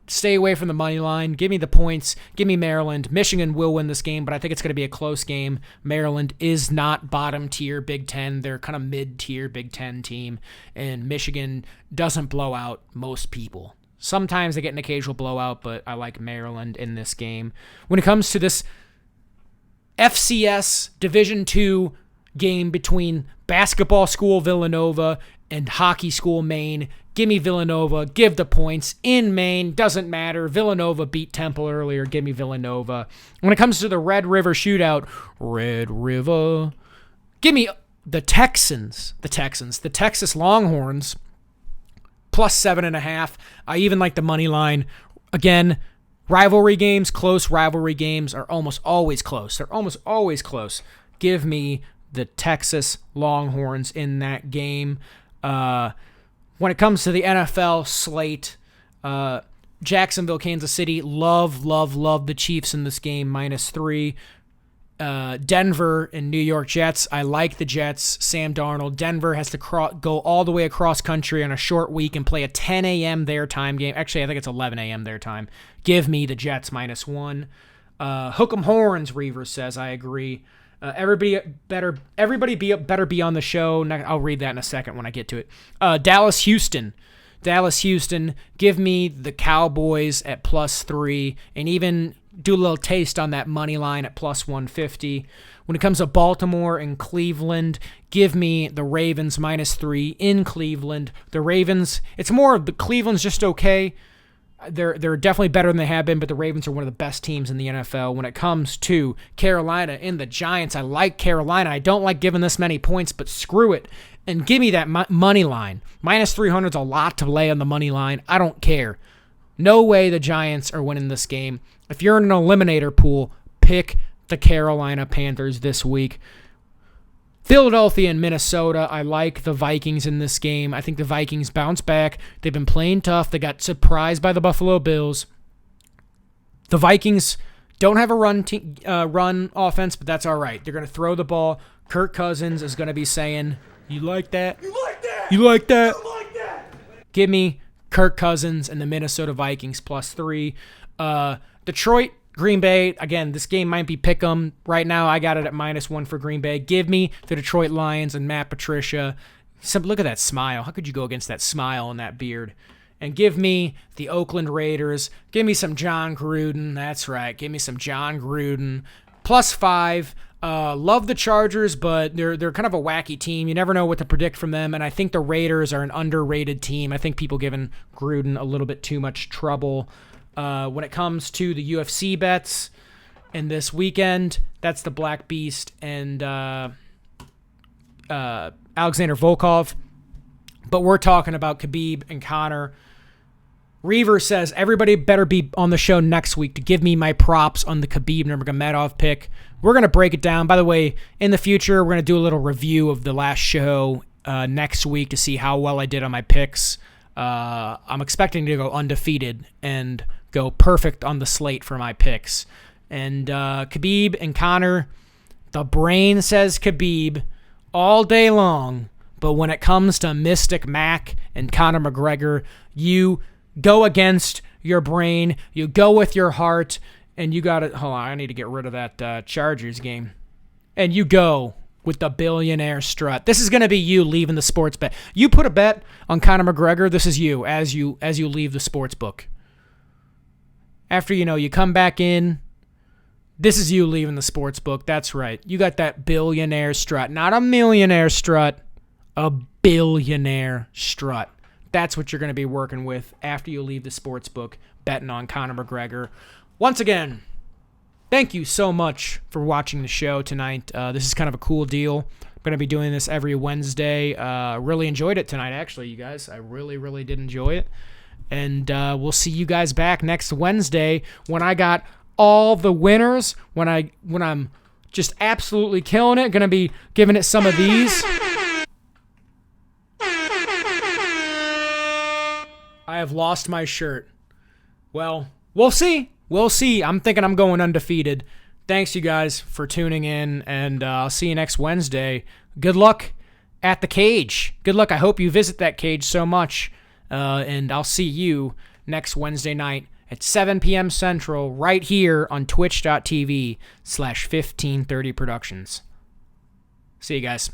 Stay away from the money line. Give me the points. Give me Maryland. Michigan will win this game, but I think it's going to be a close game. Maryland is not bottom tier Big Ten. They're kind of mid-tier Big Ten team, and Michigan doesn't blow out most people. Sometimes they get an occasional blowout, but I like Maryland in this game. When it comes to this FCS Division II game between basketball school Villanova and hockey school Maine, give me Villanova. Give the points in Maine. Doesn't matter. Villanova beat Temple earlier. Give me Villanova. When it comes to the Red River shootout, Red River, give me the Texans. The Texas Longhorns, +7.5. I even like the money line. Again, rivalry games, close rivalry games are almost always close. They're almost always close. Give me the Texas Longhorns in that game. When it comes to the NFL slate, Jacksonville, Kansas City, love the Chiefs in this game, -3. Denver and New York Jets, I like the Jets. Sam Darnold. Denver has to go all the way across country on a short week and play a 10 a.m. their time game. Actually, I think it's 11 a.m. their time. Give me the Jets -1. Hook 'em horns, Reavers says. I agree. Everybody better be on the show. I'll read that in a second when I get to it. Dallas, Houston, give me the Cowboys at +3, and even do a little taste on that money line at +150. When it comes to Baltimore and Cleveland, give me the Ravens -3 in Cleveland. The Ravens, it's more of the Cleveland's just okay. They're definitely better than they have been, but the Ravens are one of the best teams in the NFL. When it comes to Carolina and the Giants, I like Carolina. I don't like giving this many points, but screw it. And give me that money line. -300 is a lot to lay on the money line. I don't care. No way the Giants are winning this game. If you're in an eliminator pool, pick the Carolina Panthers this week. Philadelphia and Minnesota, I like the Vikings in this game. I think the Vikings bounce back. They've been playing tough. They got surprised by the Buffalo Bills. The Vikings don't have a run offense, but that's all right. They're going to throw the ball. Kirk Cousins is going to be saying, "You like that? You like that? You like that?" You like that? Give me Kirk Cousins and the Minnesota Vikings +3. Detroit, Green Bay, again, this game might be pick 'em. Right now, I got it at -1 for Green Bay. Give me the Detroit Lions and Matt Patricia. Look at that smile. How could you go against that smile and that beard? And give me the Oakland Raiders. Give me some John Gruden. That's right. Give me some John Gruden. +5. Love the Chargers, but they're kind of a wacky team. You never know what to predict from them, and I think the Raiders are an underrated team. I think people giving Gruden a little bit too much trouble. When it comes to the UFC bets in this weekend, that's the Black Beast and Alexander Volkov. But we're talking about Khabib and Conor. Reaver says, everybody better be on the show next week to give me my props on the Khabib Nurmagomedov pick. We're going to break it down. By the way, in the future, we're going to do a little review of the last show next week to see how well I did on my picks. I'm expecting to go undefeated and go perfect on the slate for my picks. And Khabib and Conor, the brain says Khabib all day long, but when it comes to Mystic Mac and Conor McGregor, you go against your brain, you go with your heart, and you got to, hold on, I need to get rid of that Chargers game. And you go with the billionaire strut. This is going to be you leaving the sports bet. You put a bet on Conor McGregor, this is you as you leave the sports book. After, you come back in, this is you leaving the sports book. That's right. You got that billionaire strut. Not a millionaire strut, a billionaire strut. That's what you're going to be working with after you leave the sports book, betting on Conor McGregor. Once again, thank you so much for watching the show tonight. This is kind of a cool deal. I'm going to be doing this every Wednesday. Really enjoyed it tonight, actually, you guys. I really, really did enjoy it. And we'll see you guys back next Wednesday when I got all the winners, when I'm just absolutely killing it. Going to be giving it some of these. I have lost my shirt. Well, we'll see. We'll see. I'm thinking I'm going undefeated. Thanks, you guys, for tuning in, and I'll see you next Wednesday. Good luck at the cage. Good luck. I hope you visit that cage so much. And I'll see you next Wednesday night at 7 p.m. Central right here on twitch.tv/1530productions. See you guys.